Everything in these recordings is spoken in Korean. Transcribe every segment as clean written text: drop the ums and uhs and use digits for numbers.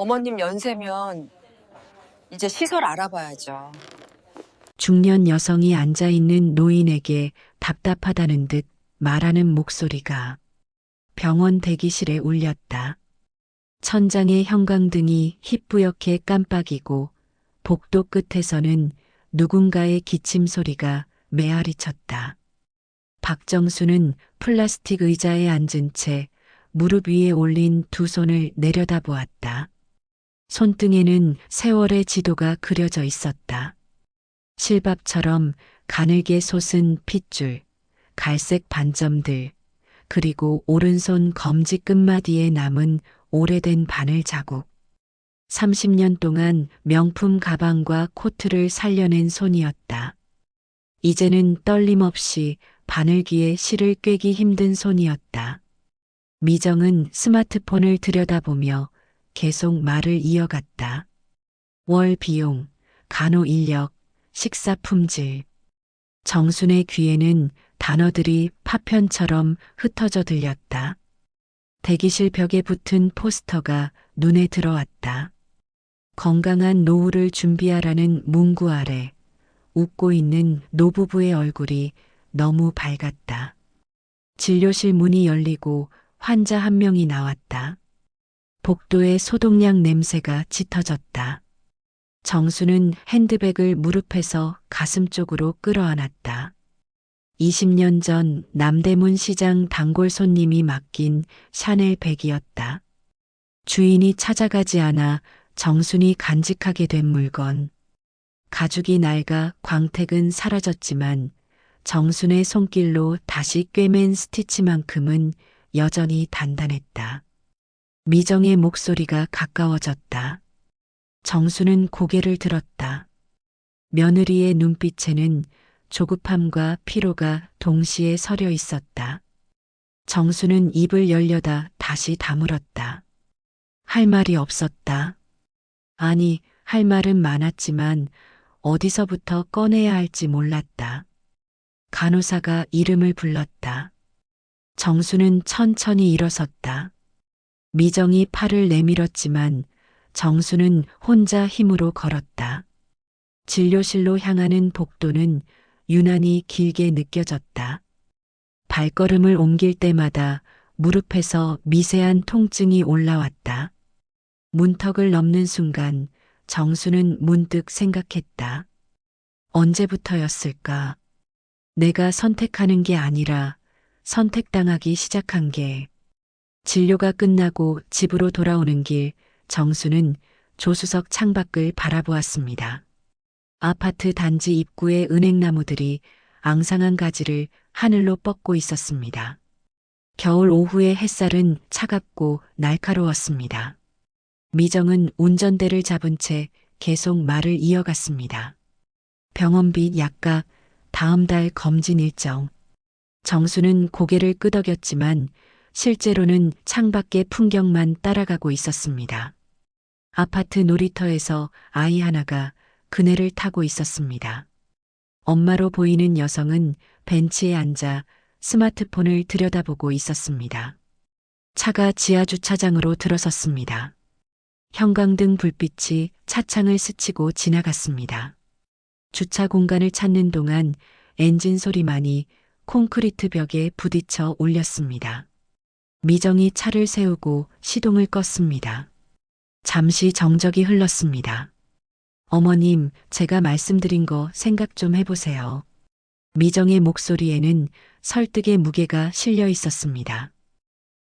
어머님 연세면 이제 시설 알아봐야죠. 중년 여성이 앉아있는 노인에게 답답하다는 듯 말하는 목소리가 병원 대기실에 울렸다. 천장의 형광등이 희뿌옇게 깜빡이고 복도 끝에서는 누군가의 기침 소리가 메아리쳤다. 박정수는 플라스틱 의자에 앉은 채 무릎 위에 올린 두 손을 내려다보았다. 손등에는 세월의 지도가 그려져 있었다. 실밥처럼 가늘게 솟은 핏줄, 갈색 반점들, 그리고 오른손 검지 끝마디에 남은 오래된 바늘 자국. 30년 동안 명품 가방과 코트를 살려낸 손이었다. 이제는 떨림 없이 바늘귀에 실을 꿰기 힘든 손이었다. 미정은 스마트폰을 들여다보며 계속 말을 이어갔다. 월 비용, 간호 인력, 식사 품질. 정순의 귀에는 단어들이 파편처럼 흩어져 들렸다. 대기실 벽에 붙은 포스터가 눈에 들어왔다. 건강한 노후를 준비하라는 문구 아래 웃고 있는 노부부의 얼굴이 너무 밝았다. 진료실 문이 열리고 환자 한 명이 나왔다. 복도에 소독약 냄새가 짙어졌다. 정수는 핸드백을 무릎에서 가슴 쪽으로 끌어안았다. 20년 전 남대문 시장 단골 손님이 맡긴 샤넬 백이었다. 주인이 찾아가지 않아 정순이 간직하게 된 물건. 가죽이 낡아 광택은 사라졌지만 정순의 손길로 다시 꿰맨 스티치만큼은 여전히 단단했다. 미정의 목소리가 가까워졌다. 정수는 고개를 들었다. 며느리의 눈빛에는 조급함과 피로가 동시에 서려 있었다. 정수는 입을 열려다 다시 다물었다. 할 말이 없었다. 아니, 할 말은 많았지만 어디서부터 꺼내야 할지 몰랐다. 간호사가 이름을 불렀다. 정수는 천천히 일어섰다. 미정이 팔을 내밀었지만 정수는 혼자 힘으로 걸었다. 진료실로 향하는 복도는 유난히 길게 느껴졌다. 발걸음을 옮길 때마다 무릎에서 미세한 통증이 올라왔다. 문턱을 넘는 순간 정수는 문득 생각했다. 언제부터였을까? 내가 선택하는 게 아니라 선택당하기 시작한 게. 진료가 끝나고 집으로 돌아오는 길 정수는 조수석 창밖을 바라보았습니다. 아파트 단지 입구의 은행나무들이 앙상한 가지를 하늘로 뻗고 있었습니다. 겨울 오후의 햇살은 차갑고 날카로웠습니다. 미정은 운전대를 잡은 채 계속 말을 이어갔습니다. 병원비 약값, 다음 달 검진 일정. 정수는 고개를 끄덕였지만 실제로는 창밖의 풍경만 따라가고 있었습니다. 아파트 놀이터에서 아이 하나가 그네를 타고 있었습니다. 엄마로 보이는 여성은 벤치에 앉아 스마트폰을 들여다보고 있었습니다. 차가 지하 주차장으로 들어섰습니다. 형광등 불빛이 차창을 스치고 지나갔습니다. 주차 공간을 찾는 동안 엔진 소리만이 콘크리트 벽에 부딪혀 울렸습니다. 미정이 차를 세우고 시동을 껐습니다. 잠시 정적이 흘렀습니다. 어머님, 제가 말씀드린 거 생각 좀 해보세요. 미정의 목소리에는 설득의 무게가 실려 있었습니다.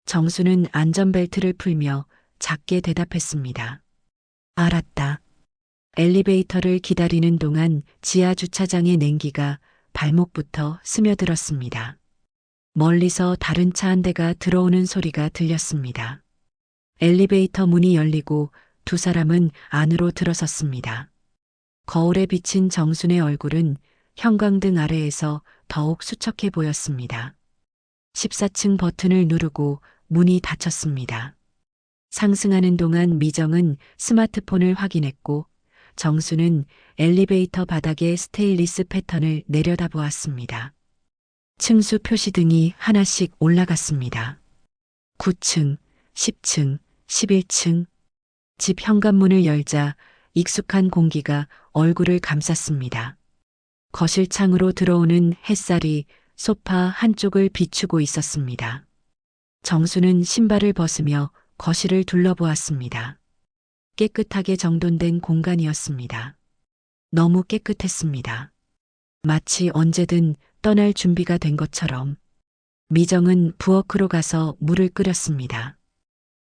정수는 안전벨트를 풀며 작게 대답했습니다. 알았다. 엘리베이터를 기다리는 동안 지하 주차장의 냉기가 발목부터 스며들었습니다. 멀리서 다른 차 한 대가 들어오는 소리가 들렸습니다. 엘리베이터 문이 열리고 두 사람은 안으로 들어섰습니다. 거울에 비친 정순의 얼굴은 형광등 아래에서 더욱 수척해 보였습니다. 14층 버튼을 누르고 문이 닫혔습니다. 상승하는 동안 미정은 스마트폰을 확인했고 정수는 엘리베이터 바닥의 스테인리스 패턴을 내려다보았습니다. 층수 표시등이 하나씩 올라갔습니다. 9층, 10층, 11층. 집 현관문을 열자 익숙한 공기가 얼굴을 감쌌습니다. 거실 창으로 들어오는 햇살이 소파 한쪽을 비추고 있었습니다. 정수는 신발을 벗으며 거실을 둘러보았습니다. 깨끗하게 정돈된 공간이었습니다. 너무 깨끗했습니다. 마치 언제든 떠날 준비가 된 것처럼. 미정은 부엌으로 가서 물을 끓였습니다.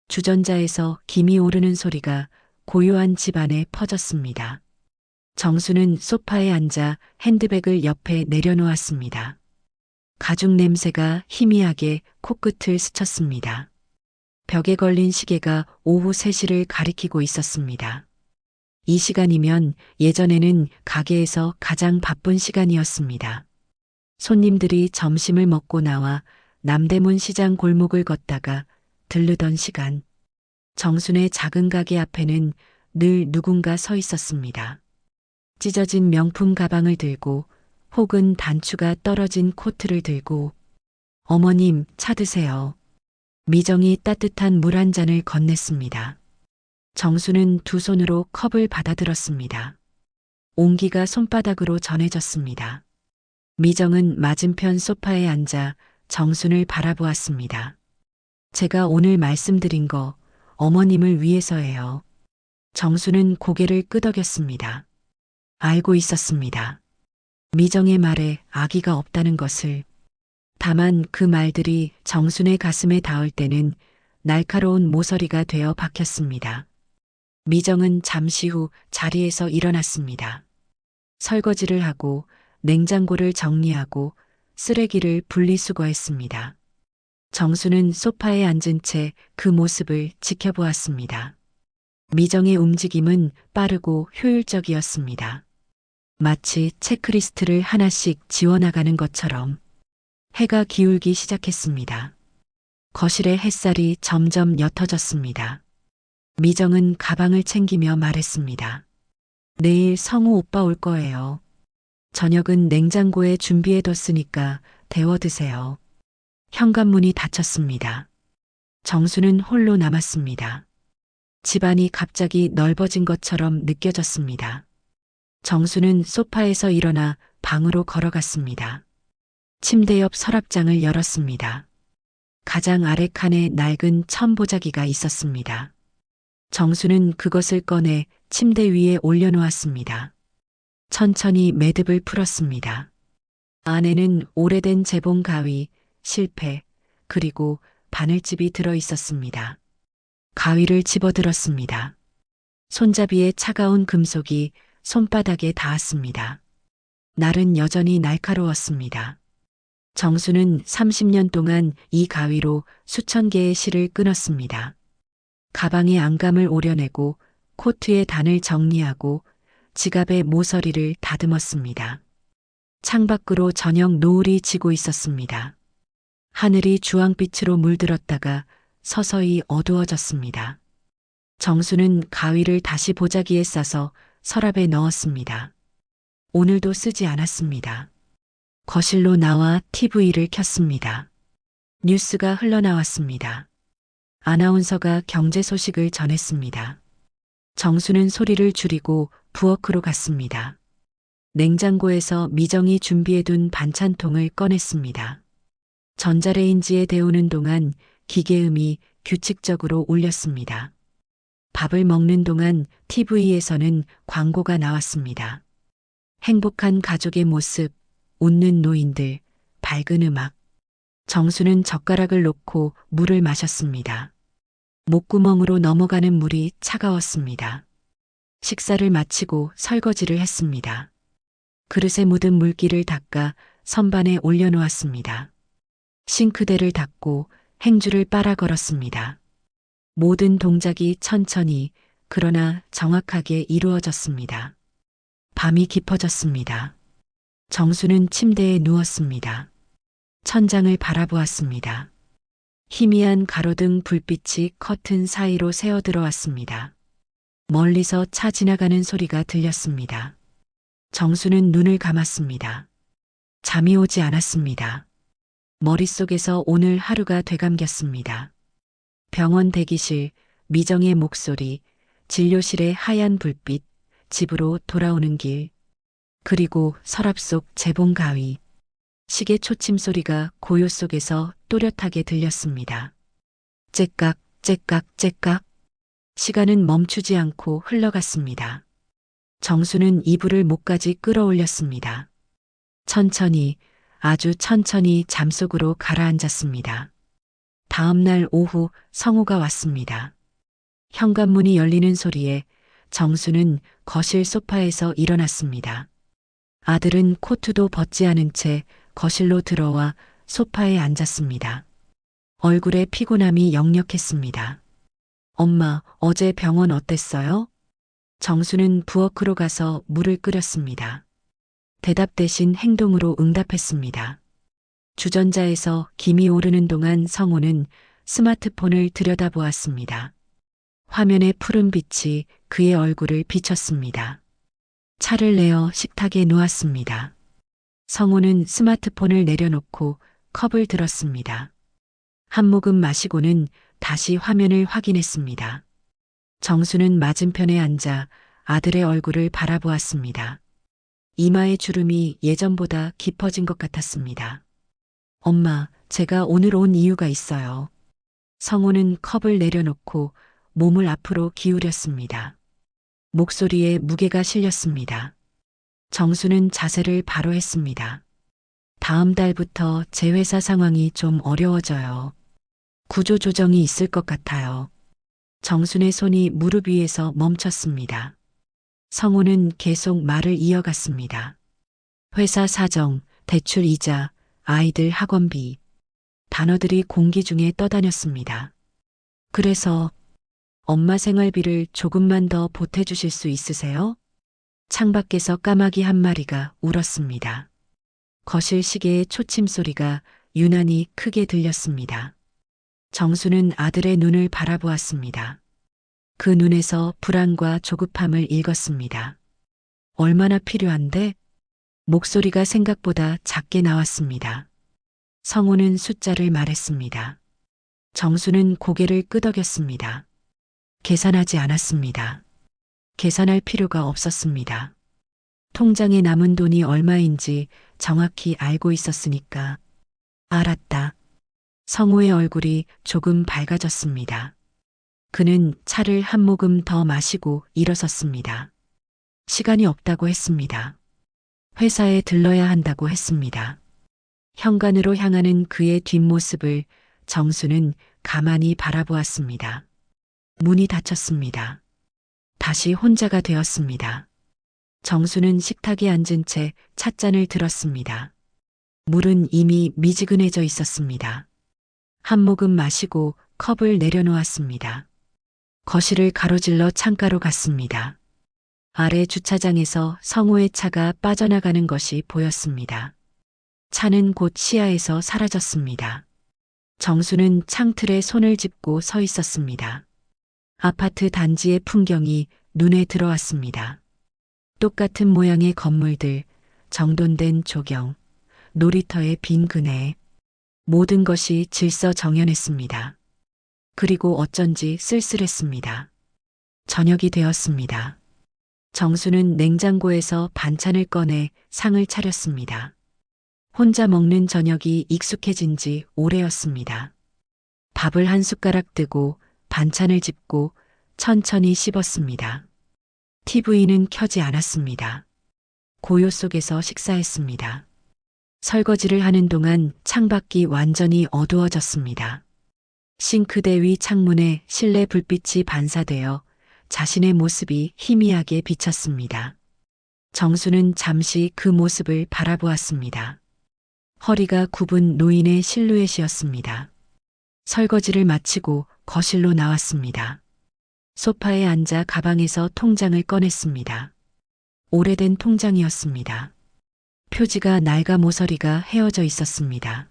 주전자에서 김이 오르는 소리가 고요한 집안에 퍼졌습니다. 정수는 소파에 앉아 핸드백을 옆에 내려놓았습니다. 가죽 냄새가 희미하게 코끝을 스쳤습니다. 벽에 걸린 시계가 오후 3시를 가리키고 있었습니다. 이 시간이면 예전에는 가게에서 가장 바쁜 시간이었습니다. 손님들이 점심을 먹고 나와 남대문 시장 골목을 걷다가 들르던 시간. 정순의 작은 가게 앞에는 늘 누군가 서 있었습니다. 찢어진 명품 가방을 들고 혹은 단추가 떨어진 코트를 들고 어머님 차 드세요. 미정이 따뜻한 물 한 잔을 건넸습니다. 정수는 두 손으로 컵을 받아들었습니다. 온기가 손바닥으로 전해졌습니다. 미정은 맞은편 소파에 앉아 정순을 바라보았습니다. 제가 오늘 말씀드린 거 어머님을 위해서예요. 정수는 고개를 끄덕였습니다. 알고 있었습니다. 미정의 말에 악의가 없다는 것을. 다만 그 말들이 정순의 가슴에 닿을 때는 날카로운 모서리가 되어 박혔습니다. 미정은 잠시 후 자리에서 일어났습니다. 설거지를 하고 냉장고를 정리하고 쓰레기를 분리수거했습니다. 정수는 소파에 앉은 채 그 모습을 지켜보았습니다. 미정의 움직임은 빠르고 효율적이었습니다. 마치 체크리스트를 하나씩 지워나가는 것처럼. 해가 기울기 시작했습니다. 거실의 햇살이 점점 옅어졌습니다. 미정은 가방을 챙기며 말했습니다. 내일 성우 오빠 올 거예요. 저녁은 냉장고에 준비해뒀으니까 데워 드세요. 현관문이 닫혔습니다. 정수는 홀로 남았습니다. 집안이 갑자기 넓어진 것처럼 느껴졌습니다. 정수는 소파에서 일어나 방으로 걸어갔습니다. 침대 옆 서랍장을 열었습니다. 가장 아래 칸에 낡은 천보자기가 있었습니다. 정수는 그것을 꺼내 침대 위에 올려놓았습니다. 천천히 매듭을 풀었습니다. 안에는 오래된 재봉 가위, 실패, 그리고 바늘집이 들어 있었습니다. 가위를 집어들었습니다. 손잡이의 차가운 금속이 손바닥에 닿았습니다. 날은 여전히 날카로웠습니다. 정수는 30년 동안 이 가위로 수천 개의 실을 끊었습니다. 가방에 안감을 오려내고 코트의 단을 정리하고 지갑의 모서리를 다듬었습니다. 창밖으로 저녁 노을이 지고 있었습니다. 하늘이 주황빛으로 물들었다가 서서히 어두워졌습니다. 정수는 가위를 다시 보자기에 싸서 서랍에 넣었습니다. 오늘도 쓰지 않았습니다. 거실로 나와 TV를 켰습니다. 뉴스가 흘러나왔습니다. 아나운서가 경제 소식을 전했습니다. 정수는 소리를 줄이고 부엌으로 갔습니다. 냉장고에서 미정이 준비해둔 반찬통을 꺼냈습니다. 전자레인지에 데우는 동안 기계음이 규칙적으로 울렸습니다. 밥을 먹는 동안 TV에서는 광고가 나왔습니다. 행복한 가족의 모습, 웃는 노인들, 밝은 음악. 정수는 젓가락을 놓고 물을 마셨습니다. 목구멍으로 넘어가는 물이 차가웠습니다. 식사를 마치고 설거지를 했습니다. 그릇에 묻은 물기를 닦아 선반에 올려놓았습니다. 싱크대를 닦고 행주를 빨아 걸었습니다. 모든 동작이 천천히 그러나 정확하게 이루어졌습니다. 밤이 깊어졌습니다. 정수는 침대에 누웠습니다. 천장을 바라보았습니다. 희미한 가로등 불빛이 커튼 사이로 새어 들어왔습니다. 멀리서 차 지나가는 소리가 들렸습니다. 정수는 눈을 감았습니다. 잠이 오지 않았습니다. 머릿속에서 오늘 하루가 되감겼습니다. 병원 대기실, 미정의 목소리, 진료실의 하얀 불빛, 집으로 돌아오는 길, 그리고 서랍 속 재봉 가위, 시계 초침 소리가 고요 속에서 또렷하게 들렸습니다. 째깍, 째깍, 째깍. 시간은 멈추지 않고 흘러갔습니다. 정수는 이불을 목까지 끌어올렸습니다. 천천히, 아주 천천히 잠속으로 가라앉았습니다. 다음 날 오후 성우가 왔습니다. 현관문이 열리는 소리에 정수는 거실 소파에서 일어났습니다. 아들은 코트도 벗지 않은 채 거실로 들어와 소파에 앉았습니다. 얼굴에 피곤함이 역력했습니다. 엄마, 어제 병원 어땠어요? 정수는 부엌으로 가서 물을 끓였습니다. 대답 대신 행동으로 응답했습니다. 주전자에서 김이 오르는 동안 성우는 스마트폰을 들여다보았습니다. 화면의 푸른 빛이 그의 얼굴을 비쳤습니다. 차를 내어 식탁에 누웠습니다. 성우는 스마트폰을 내려놓고 컵을 들었습니다. 한 모금 마시고는 다시 화면을 확인했습니다. 정수는 맞은편에 앉아 아들의 얼굴을 바라보았습니다. 이마의 주름이 예전보다 깊어진 것 같았습니다. 엄마, 제가 오늘 온 이유가 있어요. 성우는 컵을 내려놓고 몸을 앞으로 기울였습니다. 목소리에 무게가 실렸습니다. 정수는 자세를 바로 했습니다. 다음 달부터 제 회사 상황이 좀 어려워져요. 구조조정이 있을 것 같아요. 정순의 손이 무릎 위에서 멈췄습니다. 성우는 계속 말을 이어갔습니다. 회사 사정, 대출 이자, 아이들 학원비. 단어들이 공기 중에 떠다녔습니다. 그래서 엄마 생활비를 조금만 더 보태주실 수 있으세요? 창밖에서 까마귀 한 마리가 울었습니다. 거실 시계의 초침 소리가 유난히 크게 들렸습니다. 정수는 아들의 눈을 바라보았습니다. 그 눈에서 불안과 조급함을 읽었습니다. 얼마나 필요한데? 목소리가 생각보다 작게 나왔습니다. 성우는 숫자를 말했습니다. 정수는 고개를 끄덕였습니다. 계산하지 않았습니다. 계산할 필요가 없었습니다. 통장에 남은 돈이 얼마인지 정확히 알고 있었으니까. 알았다. 성우의 얼굴이 조금 밝아졌습니다. 그는 차를 한 모금 더 마시고 일어섰습니다. 시간이 없다고 했습니다. 회사에 들러야 한다고 했습니다. 현관으로 향하는 그의 뒷모습을 정수는 가만히 바라보았습니다. 문이 닫혔습니다. 다시 혼자가 되었습니다. 정수는 식탁에 앉은 채 찻잔을 들었습니다. 물은 이미 미지근해져 있었습니다. 한 모금 마시고 컵을 내려놓았습니다. 거실을 가로질러 창가로 갔습니다. 아래 주차장에서 성우의 차가 빠져나가는 것이 보였습니다. 차는 곧 시야에서 사라졌습니다. 정수는 창틀에 손을 짚고 서 있었습니다. 아파트 단지의 풍경이 눈에 들어왔습니다. 똑같은 모양의 건물들, 정돈된 조경, 놀이터의 빈 그네, 모든 것이 질서정연했습니다. 그리고 어쩐지 쓸쓸했습니다. 저녁이 되었습니다. 정수는 냉장고에서 반찬을 꺼내 상을 차렸습니다. 혼자 먹는 저녁이 익숙해진 지 오래였습니다. 밥을 한 숟가락 뜨고 반찬을 짚고 천천히 씹었습니다. TV는 켜지 않았습니다. 고요 속에서 식사했습니다. 설거지를 하는 동안 창밖이 완전히 어두워졌습니다. 싱크대 위 창문에 실내 불빛이 반사되어 자신의 모습이 희미하게 비쳤습니다. 정수는 잠시 그 모습을 바라보았습니다. 허리가 굽은 노인의 실루엣이었습니다. 설거지를 마치고 거실로 나왔습니다. 소파에 앉아 가방에서 통장을 꺼냈습니다. 오래된 통장이었습니다. 표지가 낡아 모서리가 헤어져 있었습니다.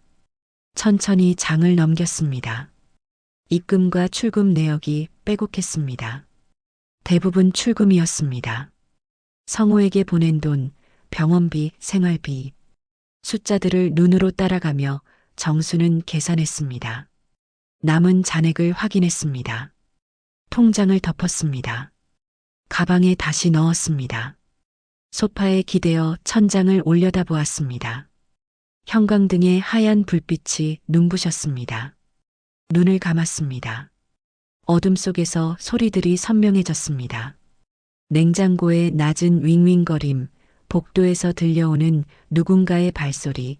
천천히 장을 넘겼습니다. 입금과 출금 내역이 빼곡했습니다. 대부분 출금이었습니다. 성우에게 보낸 돈, 병원비, 생활비. 숫자들을 눈으로 따라가며 정수는 계산했습니다. 남은 잔액을 확인했습니다. 통장을 덮었습니다. 가방에 다시 넣었습니다. 소파에 기대어 천장을 올려다보았습니다. 형광등의 하얀 불빛이 눈부셨습니다. 눈을 감았습니다. 어둠 속에서 소리들이 선명해졌습니다. 냉장고의 낮은 윙윙거림, 복도에서 들려오는 누군가의 발소리,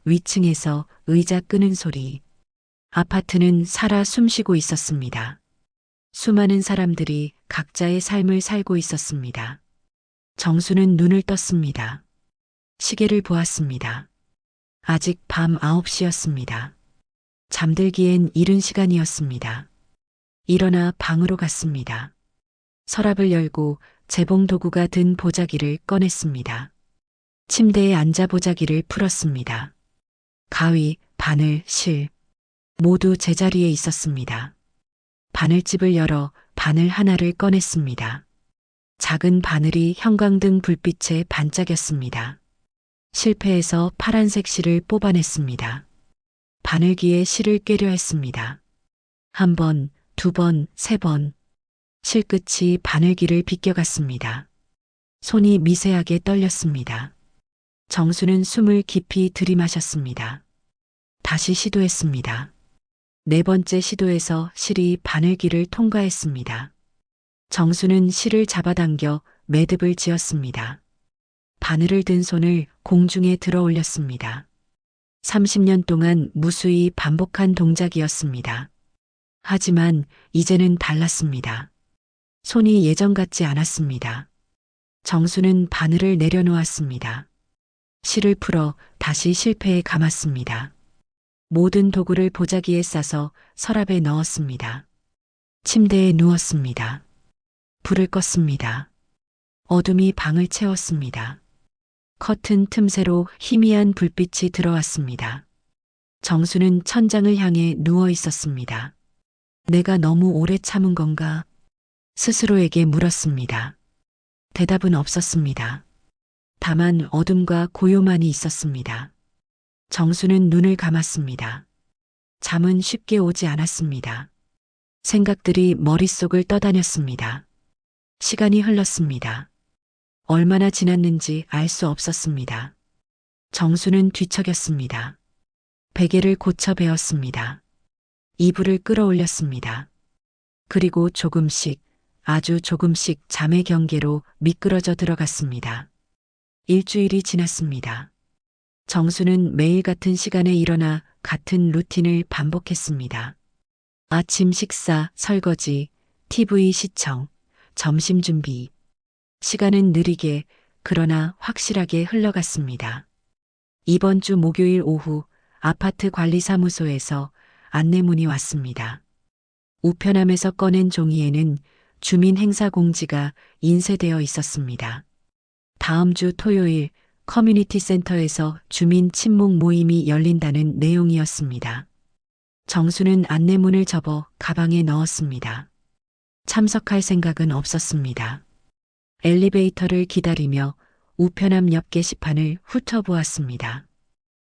위층에서 의자 끄는 소리. 아파트는 살아 숨쉬고 있었습니다. 수많은 사람들이 각자의 삶을 살고 있었습니다. 정수는 눈을 떴습니다. 시계를 보았습니다. 아직 밤 9시였습니다. 잠들기엔 이른 시간이었습니다. 일어나 방으로 갔습니다. 서랍을 열고 재봉 도구가 든 보자기를 꺼냈습니다. 침대에 앉아 보자기를 풀었습니다. 가위, 바늘, 실 모두 제자리에 있었습니다. 바늘집을 열어 바늘 하나를 꺼냈습니다. 작은 바늘이 형광등 불빛에 반짝였습니다. 실패해서 파란색 실을 뽑아냈습니다. 바늘기에 실을 꿰려 했습니다. 한 번, 두 번, 세 번. 실끝이 바늘기를 비껴갔습니다. 손이 미세하게 떨렸습니다. 정수는 숨을 깊이 들이마셨습니다. 다시 시도했습니다. 네 번째 시도에서 실이 바늘기를 통과했습니다. 정수는 실을 잡아당겨 매듭을 지었습니다. 바늘을 든 손을 공중에 들어 올렸습니다. 30년 동안 무수히 반복한 동작이었습니다. 하지만 이제는 달랐습니다. 손이 예전 같지 않았습니다. 정수는 바늘을 내려놓았습니다. 실을 풀어 다시 실패에 감았습니다. 모든 도구를 보자기에 싸서 서랍에 넣었습니다. 침대에 누웠습니다. 불을 껐습니다. 어둠이 방을 채웠습니다. 커튼 틈새로 희미한 불빛이 들어왔습니다. 정수는 천장을 향해 누워 있었습니다. 내가 너무 오래 참은 건가? 스스로에게 물었습니다. 대답은 없었습니다. 다만 어둠과 고요만이 있었습니다. 정수는 눈을 감았습니다. 잠은 쉽게 오지 않았습니다. 생각들이 머릿속을 떠다녔습니다. 시간이 흘렀습니다. 얼마나 지났는지 알 수 없었습니다. 정수는 뒤척였습니다. 베개를 고쳐 베었습니다. 이불을 끌어올렸습니다. 그리고 조금씩, 아주 조금씩 잠의 경계로 미끄러져 들어갔습니다. 일주일이 지났습니다. 정수는 매일 같은 시간에 일어나 같은 루틴을 반복했습니다. 아침 식사, 설거지, TV 시청, 점심 준비. 시간은 느리게 그러나 확실하게 흘러갔습니다. 이번 주 목요일 오후 아파트 관리사무소에서 안내문이 왔습니다. 우편함에서 꺼낸 종이에는 주민 행사 공지가 인쇄되어 있었습니다. 다음 주 토요일 커뮤니티 센터에서 주민 친목 모임이 열린다는 내용이었습니다. 정수는 안내문을 접어 가방에 넣었습니다. 참석할 생각은 없었습니다. 엘리베이터를 기다리며 우편함 옆 게시판을 훑어보았습니다.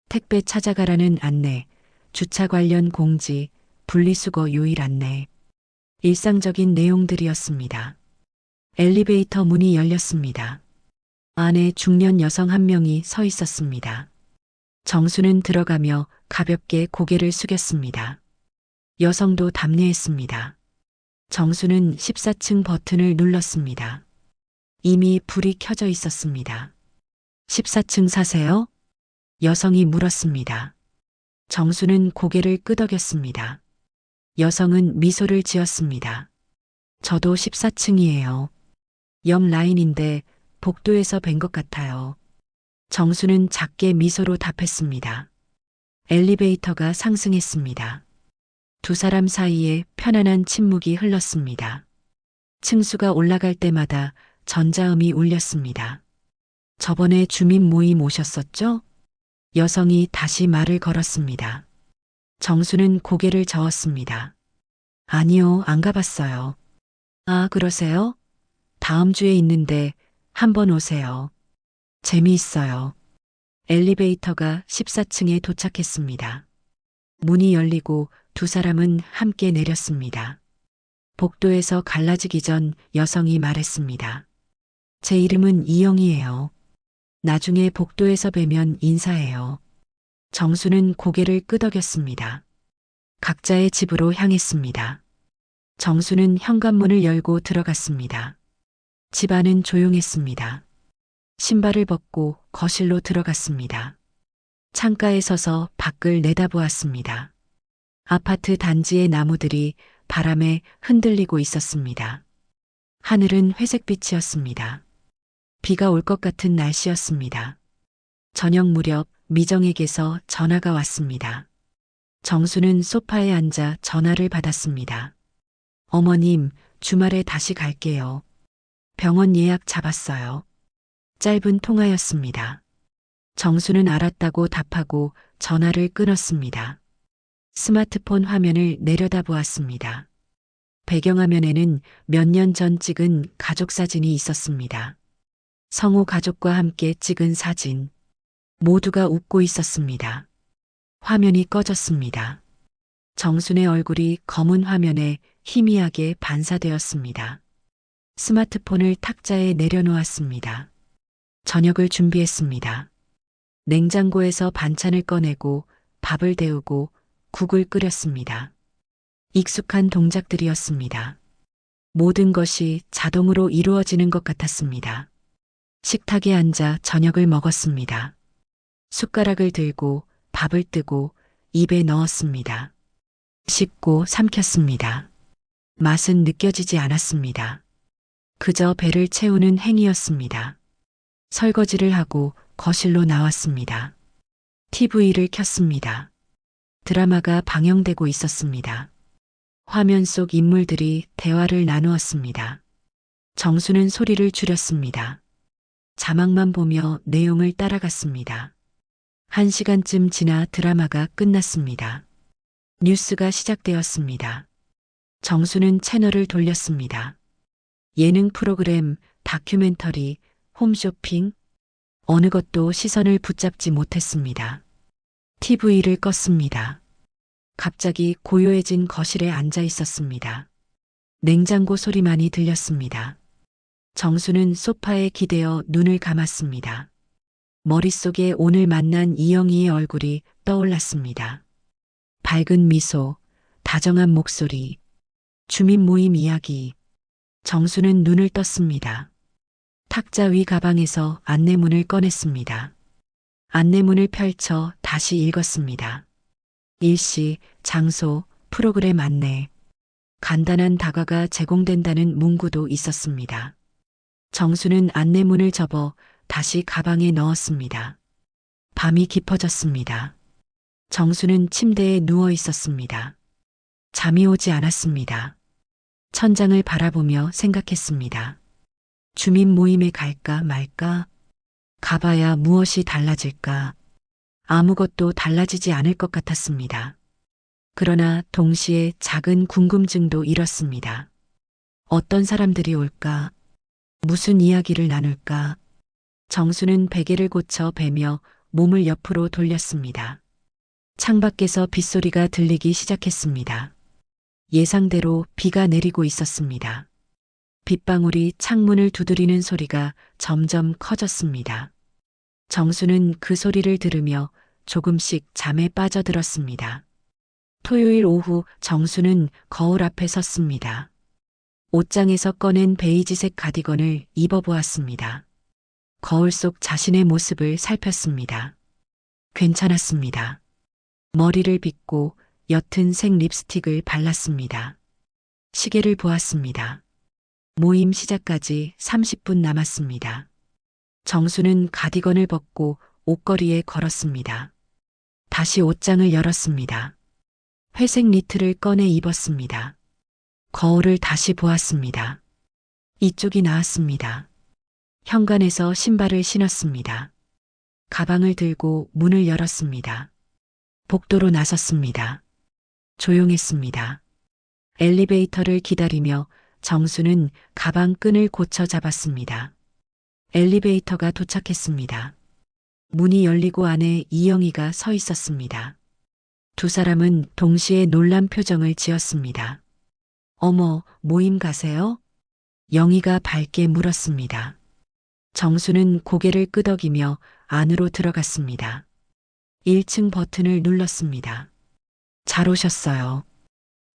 택배 찾아가라는 안내, 주차 관련 공지, 분리수거 요일 안내. 일상적인 내용들이었습니다. 엘리베이터 문이 열렸습니다. 안에 중년 여성 한 명이 서 있었습니다. 정수는 들어가며 가볍게 고개를 숙였습니다. 여성도 답례했습니다. 정수는 14층 버튼을 눌렀습니다. 이미 불이 켜져 있었습니다. 14층 사세요? 여성이 물었습니다. 정수는 고개를 끄덕였습니다. 여성은 미소를 지었습니다. 저도 14층이에요. 옆 라인인데 복도에서 뵌 것 같아요. 정수는 작게 미소로 답했습니다. 엘리베이터가 상승했습니다. 두 사람 사이에 편안한 침묵이 흘렀습니다. 층수가 올라갈 때마다 전자음이 울렸습니다. 저번에 주민 모임 오셨었죠? 여성이 다시 말을 걸었습니다. 정수는 고개를 저었습니다. 아니요, 안 가봤어요. 아, 그러세요? 다음 주에 있는데 한번 오세요. 재미있어요. 엘리베이터가 14층에 도착했습니다. 문이 열리고 두 사람은 함께 내렸습니다. 복도에서 갈라지기 전 여성이 말했습니다. 제 이름은 이영이에요. 나중에 복도에서 뵈면 인사해요. 정수는 고개를 끄덕였습니다. 각자의 집으로 향했습니다. 정수는 현관문을 열고 들어갔습니다. 집 안은 조용했습니다. 신발을 벗고 거실로 들어갔습니다. 창가에 서서 밖을 내다보았습니다. 아파트 단지의 나무들이 바람에 흔들리고 있었습니다. 하늘은 회색빛이었습니다. 비가 올 것 같은 날씨였습니다. 저녁 무렵 미정에게서 전화가 왔습니다. 정수는 소파에 앉아 전화를 받았습니다. 어머님, 주말에 다시 갈게요. 병원 예약 잡았어요. 짧은 통화였습니다. 정수는 알았다고 답하고 전화를 끊었습니다. 스마트폰 화면을 내려다보았습니다. 배경화면에는 몇 년 전 찍은 가족 사진이 있었습니다. 성우 가족과 함께 찍은 사진. 모두가 웃고 있었습니다. 화면이 꺼졌습니다. 정순의 얼굴이 검은 화면에 희미하게 반사되었습니다. 스마트폰을 탁자에 내려놓았습니다. 저녁을 준비했습니다. 냉장고에서 반찬을 꺼내고 밥을 데우고 국을 끓였습니다. 익숙한 동작들이었습니다. 모든 것이 자동으로 이루어지는 것 같았습니다. 식탁에 앉아 저녁을 먹었습니다. 숟가락을 들고 밥을 뜨고 입에 넣었습니다. 씹고 삼켰습니다. 맛은 느껴지지 않았습니다. 그저 배를 채우는 행위였습니다. 설거지를 하고 거실로 나왔습니다. TV를 켰습니다. 드라마가 방영되고 있었습니다. 화면 속 인물들이 대화를 나누었습니다. 정수는 소리를 줄였습니다. 자막만 보며 내용을 따라갔습니다. 1시간쯤 지나 드라마가 끝났습니다. 뉴스가 시작되었습니다. 정수는 채널을 돌렸습니다. 예능 프로그램, 다큐멘터리, 홈쇼핑, 어느 것도 시선을 붙잡지 못했습니다. TV를 껐습니다. 갑자기 고요해진 거실에 앉아 있었습니다. 냉장고 소리만이 들렸습니다. 정수는 소파에 기대어 눈을 감았습니다. 머릿속에 오늘 만난 이영희의 얼굴이 떠올랐습니다. 밝은 미소, 다정한 목소리, 주민 모임 이야기. 정수는 눈을 떴습니다. 탁자 위 가방에서 안내문을 꺼냈습니다. 안내문을 펼쳐 다시 읽었습니다. 일시, 장소, 프로그램 안내. 간단한 다과가 제공된다는 문구도 있었습니다. 정수는 안내문을 접어 다시 가방에 넣었습니다. 밤이 깊어졌습니다. 정수는 침대에 누워 있었습니다. 잠이 오지 않았습니다. 천장을 바라보며 생각했습니다. 주민 모임에 갈까 말까? 가봐야 무엇이 달라질까? 아무것도 달라지지 않을 것 같았습니다. 그러나 동시에 작은 궁금증도 일었습니다. 어떤 사람들이 올까? 무슨 이야기를 나눌까? 정수는 베개를 고쳐 베며 몸을 옆으로 돌렸습니다. 창밖에서 빗소리가 들리기 시작했습니다. 예상대로 비가 내리고 있었습니다. 빗방울이 창문을 두드리는 소리가 점점 커졌습니다. 정수는 그 소리를 들으며 조금씩 잠에 빠져들었습니다. 토요일 오후 정수는 거울 앞에 섰습니다. 옷장에서 꺼낸 베이지색 가디건을 입어보았습니다. 거울 속 자신의 모습을 살폈습니다. 괜찮았습니다. 머리를 빗고 옅은 색 립스틱을 발랐습니다. 시계를 보았습니다. 모임 시작까지 30분 남았습니다. 정수는 가디건을 벗고 옷걸이에 걸었습니다. 다시 옷장을 열었습니다. 회색 니트를 꺼내 입었습니다. 거울을 다시 보았습니다. 이쪽이 나았습니다. 현관에서 신발을 신었습니다. 가방을 들고 문을 열었습니다. 복도로 나섰습니다. 조용했습니다. 엘리베이터를 기다리며 정수는 가방 끈을 고쳐 잡았습니다. 엘리베이터가 도착했습니다. 문이 열리고 안에 이영희가 서 있었습니다. 두 사람은 동시에 놀란 표정을 지었습니다. 어머, 모임 가세요? 영희가 밝게 물었습니다. 정수는 고개를 끄덕이며 안으로 들어갔습니다. 1층 버튼을 눌렀습니다. 잘 오셨어요.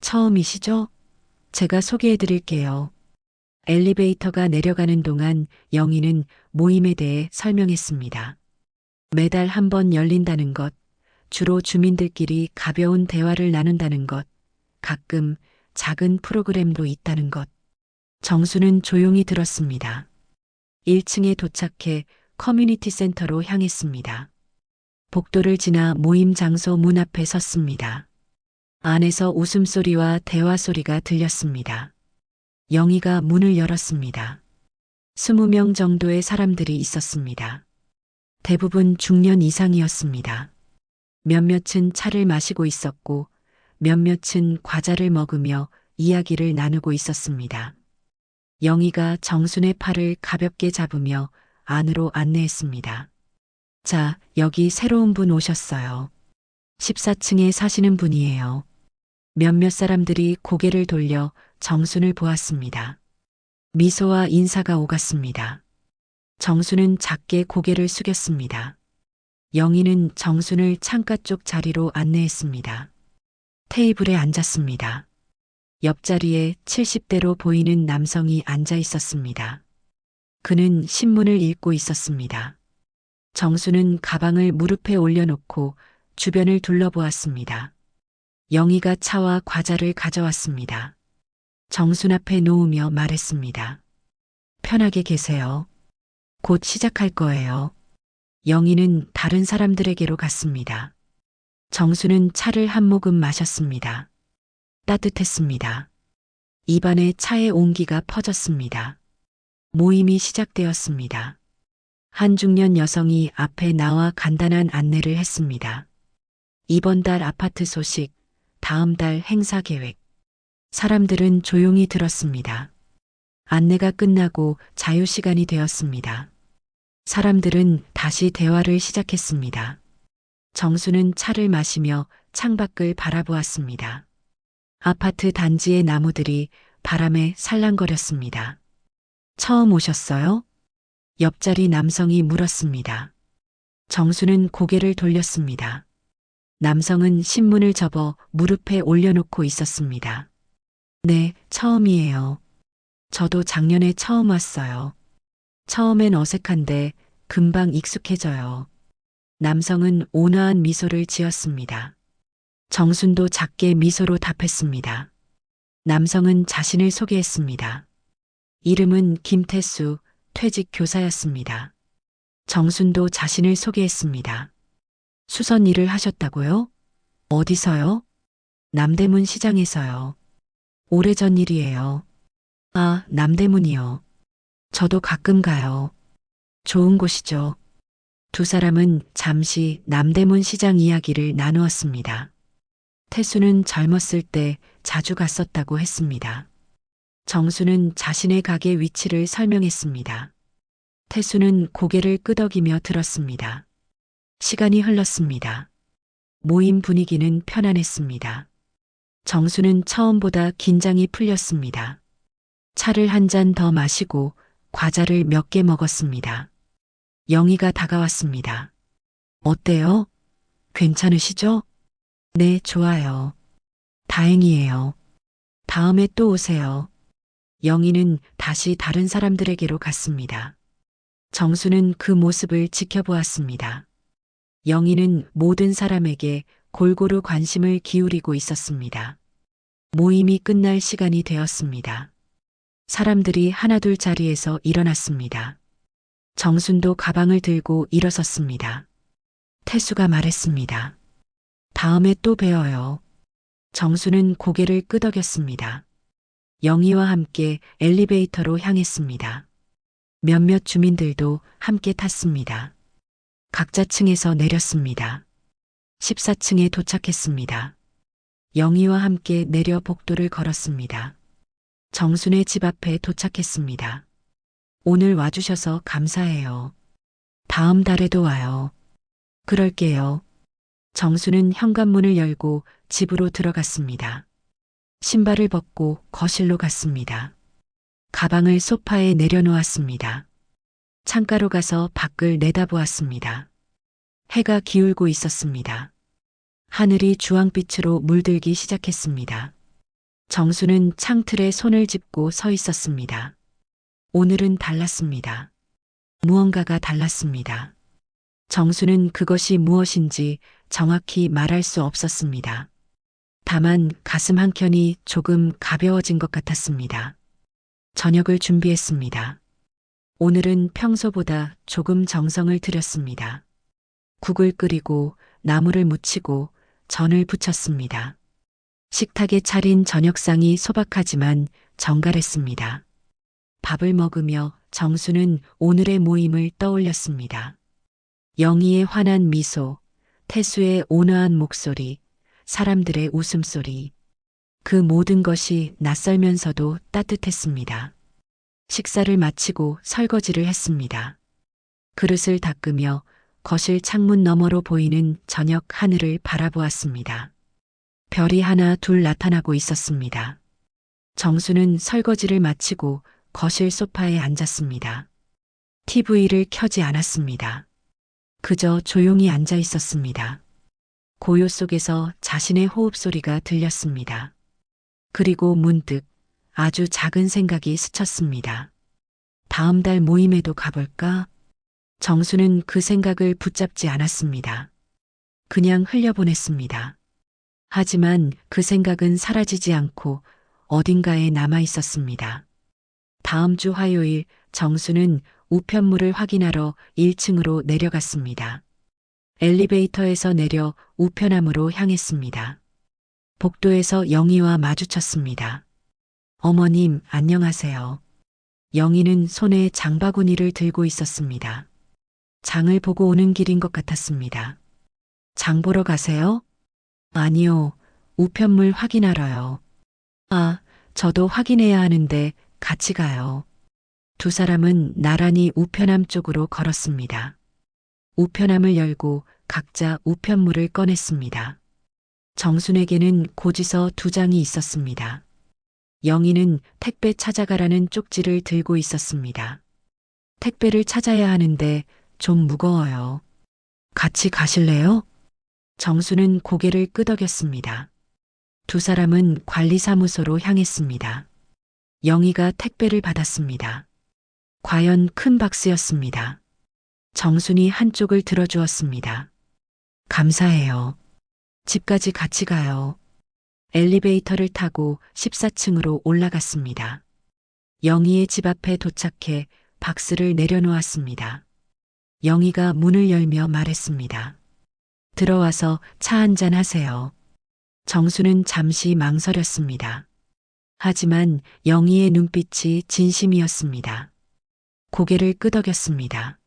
처음이시죠? 제가 소개해 드릴게요. 엘리베이터가 내려가는 동안 영희는 모임에 대해 설명했습니다. 매달 한 번 열린다는 것, 주로 주민들끼리 가벼운 대화를 나눈다는 것, 가끔 작은 프로그램도 있다는 것. 정수는 조용히 들었습니다. 1층에 도착해 커뮤니티 센터로 향했습니다. 복도를 지나 모임 장소 문 앞에 섰습니다. 안에서 웃음소리와 대화 소리가 들렸습니다. 영희가 문을 열었습니다. 20명 정도의 사람들이 있었습니다. 대부분 중년 이상이었습니다. 몇몇은 차를 마시고 있었고 몇몇은 과자를 먹으며 이야기를 나누고 있었습니다. 영희가 정순의 팔을 가볍게 잡으며 안으로 안내했습니다. 자, 여기 새로운 분 오셨어요. 14층에 사시는 분이에요. 몇몇 사람들이 고개를 돌려 정순을 보았습니다. 미소와 인사가 오갔습니다. 정순은 작게 고개를 숙였습니다. 영희는 정순을 창가 쪽 자리로 안내했습니다. 테이블에 앉았습니다. 옆자리에 70대로 보이는 남성이 앉아 있었습니다. 그는 신문을 읽고 있었습니다. 정수는 가방을 무릎에 올려놓고 주변을 둘러보았습니다. 영희가 차와 과자를 가져왔습니다. 정순 앞에 놓으며 말했습니다. 편하게 계세요. 곧 시작할 거예요. 영희는 다른 사람들에게로 갔습니다. 정수는 차를 한 모금 마셨습니다. 따뜻했습니다. 입안에 차의 온기가 퍼졌습니다. 모임이 시작되었습니다. 한 중년 여성이 앞에 나와 간단한 안내를 했습니다. 이번 달 아파트 소식, 다음 달 행사 계획. 사람들은 조용히 들었습니다. 안내가 끝나고 자유시간이 되었습니다. 사람들은 다시 대화를 시작했습니다. 정수는 차를 마시며 창밖을 바라보았습니다. 아파트 단지의 나무들이 바람에 살랑거렸습니다. 처음 오셨어요? 옆자리 남성이 물었습니다. 정수는 고개를 돌렸습니다. 남성은 신문을 접어 무릎에 올려놓고 있었습니다. 네, 처음이에요. 저도 작년에 처음 왔어요. 처음엔 어색한데 금방 익숙해져요. 남성은 온화한 미소를 지었습니다. 정순도 작게 미소로 답했습니다. 남성은 자신을 소개했습니다. 이름은 김태수, 퇴직 교사였습니다. 정순도 자신을 소개했습니다. 수선 일을 하셨다고요? 어디서요? 남대문 시장에서요. 오래전 일이에요. 아, 남대문이요. 저도 가끔 가요. 좋은 곳이죠. 두 사람은 잠시 남대문 시장 이야기를 나누었습니다. 태수는 젊었을 때 자주 갔었다고 했습니다. 정수는 자신의 가게 위치를 설명했습니다. 태수는 고개를 끄덕이며 들었습니다. 시간이 흘렀습니다. 모임 분위기는 편안했습니다. 정수는 처음보다 긴장이 풀렸습니다. 차를 한 잔 더 마시고 과자를 몇 개 먹었습니다. 영희가 다가왔습니다. 어때요? 괜찮으시죠? 네, 좋아요. 다행이에요. 다음에 또 오세요. 영희는 다시 다른 사람들에게로 갔습니다. 정수는 그 모습을 지켜보았습니다. 영희는 모든 사람에게 골고루 관심을 기울이고 있었습니다. 모임이 끝날 시간이 되었습니다. 사람들이 하나둘 자리에서 일어났습니다. 정순도 가방을 들고 일어섰습니다. 태수가 말했습니다. 다음에 또 봬요. 정수는 고개를 끄덕였습니다. 영희와 함께 엘리베이터로 향했습니다. 몇몇 주민들도 함께 탔습니다. 각자 층에서 내렸습니다. 14층에 도착했습니다. 영희와 함께 내려 복도를 걸었습니다. 정순의 집 앞에 도착했습니다. 오늘 와주셔서 감사해요. 다음 달에도 와요. 그럴게요. 정수는 현관문을 열고 집으로 들어갔습니다. 신발을 벗고 거실로 갔습니다. 가방을 소파에 내려놓았습니다. 창가로 가서 밖을 내다보았습니다. 해가 기울고 있었습니다. 하늘이 주황빛으로 물들기 시작했습니다. 정수는 창틀에 손을 짚고 서 있었습니다. 오늘은 달랐습니다. 무언가가 달랐습니다. 정수는 그것이 무엇인지 정확히 말할 수 없었습니다. 다만 가슴 한켠이 조금 가벼워진 것 같았습니다. 저녁을 준비했습니다. 오늘은 평소보다 조금 정성을 들였습니다. 국을 끓이고 나물을 무치고 전을 부쳤습니다. 식탁에 차린 저녁상이 소박하지만 정갈했습니다. 밥을 먹으며 정수는 오늘의 모임을 떠올렸습니다. 영희의 환한 미소, 태수의 온화한 목소리, 사람들의 웃음소리. 그 모든 것이 낯설면서도 따뜻했습니다. 식사를 마치고 설거지를 했습니다. 그릇을 닦으며 거실 창문 너머로 보이는 저녁 하늘을 바라보았습니다. 별이 하나 둘 나타나고 있었습니다. 정수는 설거지를 마치고 거실 소파에 앉았습니다. TV를 켜지 않았습니다. 그저 조용히 앉아 있었습니다. 고요 속에서 자신의 호흡 소리가 들렸습니다. 그리고 문득 아주 작은 생각이 스쳤습니다. 다음 달 모임에도 가볼까? 정수는 그 생각을 붙잡지 않았습니다. 그냥 흘려보냈습니다. 하지만 그 생각은 사라지지 않고 어딘가에 남아 있었습니다. 다음 주 화요일 정수는 우편물을 확인하러 1층으로 내려갔습니다. 엘리베이터에서 내려 우편함으로 향했습니다. 복도에서 영희와 마주쳤습니다. 어머님, 안녕하세요. 영희는 손에 장바구니를 들고 있었습니다. 장을 보고 오는 길인 것 같았습니다. 장 보러 가세요? 아니요, 우편물 확인하러요. 아, 저도 확인해야 하는데 같이 가요. 두 사람은 나란히 우편함 쪽으로 걸었습니다. 우편함을 열고 각자 우편물을 꺼냈습니다. 정순에게는 고지서 2장이 있었습니다. 영희는 택배 찾아가라는 쪽지를 들고 있었습니다. 택배를 찾아야 하는데 좀 무거워요. 같이 가실래요? 정수는 고개를 끄덕였습니다. 두 사람은 관리사무소로 향했습니다. 영희가 택배를 받았습니다. 과연 큰 박스였습니다. 정순이 한쪽을 들어주었습니다. 감사해요. 집까지 같이 가요. 엘리베이터를 타고 14층으로 올라갔습니다. 영희의 집 앞에 도착해 박스를 내려놓았습니다. 영희가 문을 열며 말했습니다. 들어와서 차 한잔 하세요. 정수는 잠시 망설였습니다. 하지만 영희의 눈빛이 진심이었습니다. 고개를 끄덕였습니다.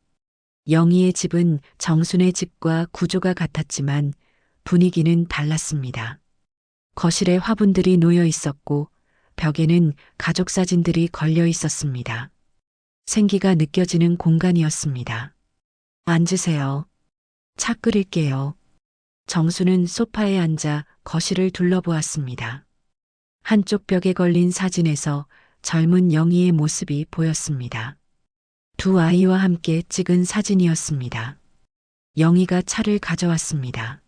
영희의 집은 정순의 집과 구조가 같았지만 분위기는 달랐습니다. 거실에 화분들이 놓여 있었고 벽에는 가족 사진들이 걸려 있었습니다. 생기가 느껴지는 공간이었습니다. 앉으세요. 차 끓일게요. 정수는 소파에 앉아 거실을 둘러보았습니다. 한쪽 벽에 걸린 사진에서 젊은 영희의 모습이 보였습니다. 두 아이와 함께 찍은 사진이었습니다. 영희가 차를 가져왔습니다.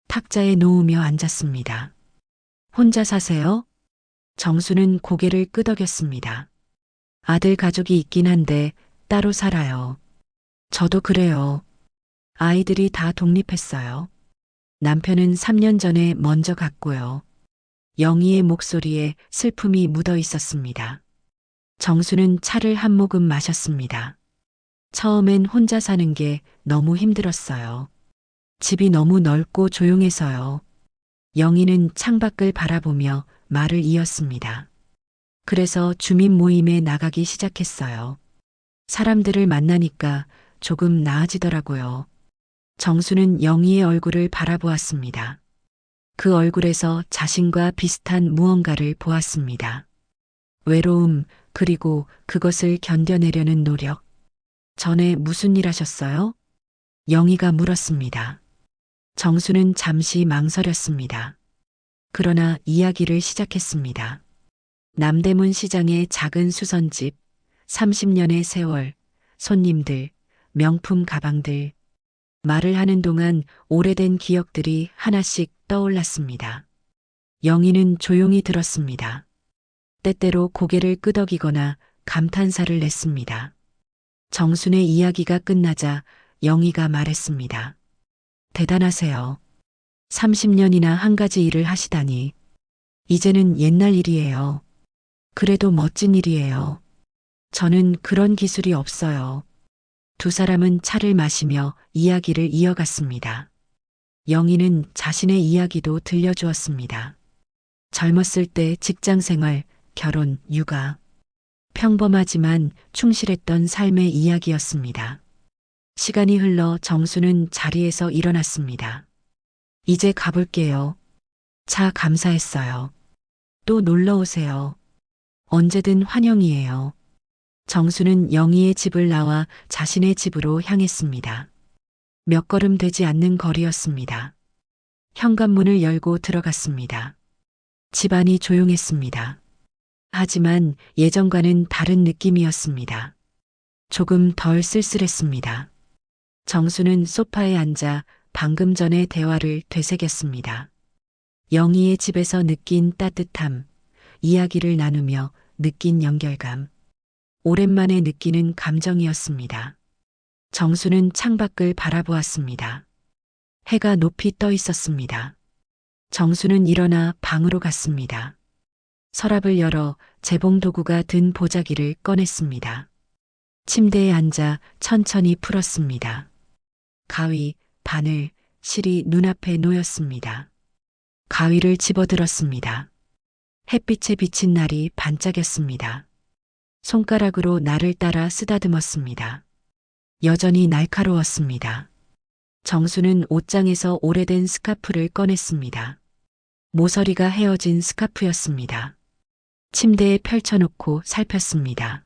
탁자에 놓으며 앉았습니다. 혼자 사세요? 정수는 고개를 끄덕였습니다. 아들 가족이 있긴 한데 따로 살아요. 저도 그래요. 아이들이 다 독립했어요. 남편은 3년 전에 먼저 갔고요. 영희의 목소리에 슬픔이 묻어 있었습니다. 정수는 차를 한 모금 마셨습니다. 처음엔 혼자 사는 게 너무 힘들었어요. 집이 너무 넓고 조용해서요. 영희는 창밖을 바라보며 말을 이었습니다. 그래서 주민 모임에 나가기 시작했어요. 사람들을 만나니까 조금 나아지더라고요. 정수는 영희의 얼굴을 바라보았습니다. 그 얼굴에서 자신과 비슷한 무언가를 보았습니다. 외로움, 그리고 그것을 견뎌내려는 노력. 전에 무슨 일 하셨어요? 영희가 물었습니다. 정수는 잠시 망설였습니다. 그러나 이야기를 시작했습니다. 남대문 시장의 작은 수선집, 30년의 세월, 손님들, 명품 가방들. 말을 하는 동안 오래된 기억들이 하나씩 떠올랐습니다. 영희는 조용히 들었습니다. 때때로 고개를 끄덕이거나 감탄사를 냈습니다. 정순의 이야기가 끝나자 영희가 말했습니다. 대단하세요. 30년이나 한 가지 일을 하시다니. 이제는 옛날 일이에요. 그래도 멋진 일이에요. 저는 그런 기술이 없어요. 두 사람은 차를 마시며 이야기를 이어갔습니다. 영희는 자신의 이야기도 들려주었습니다. 젊었을 때 직장 생활, 결혼, 육아. 평범하지만 충실했던 삶의 이야기였습니다. 시간이 흘러 정수는 자리에서 일어났습니다. 이제 가볼게요. 차 감사했어요. 또 놀러 오세요. 언제든 환영이에요. 정수는 영희의 집을 나와 자신의 집으로 향했습니다. 몇 걸음 되지 않는 거리였습니다. 현관문을 열고 들어갔습니다. 집안이 조용했습니다. 하지만 예전과는 다른 느낌이었습니다. 조금 덜 쓸쓸했습니다. 정수는 소파에 앉아 방금 전의 대화를 되새겼습니다. 영희의 집에서 느낀 따뜻함, 이야기를 나누며 느낀 연결감. 오랜만에 느끼는 감정이었습니다. 정수는 창밖을 바라보았습니다. 해가 높이 떠 있었습니다. 정수는 일어나 방으로 갔습니다. 서랍을 열어 재봉도구가 든 보자기를 꺼냈습니다. 침대에 앉아 천천히 풀었습니다. 가위, 바늘, 실이 눈앞에 놓였습니다. 가위를 집어들었습니다. 햇빛에 비친 날이 반짝였습니다. 손가락으로 날을 따라 쓰다듬었습니다. 여전히 날카로웠습니다. 정수는 옷장에서 오래된 스카프를 꺼냈습니다. 모서리가 헤어진 스카프였습니다. 침대에 펼쳐놓고 살폈습니다.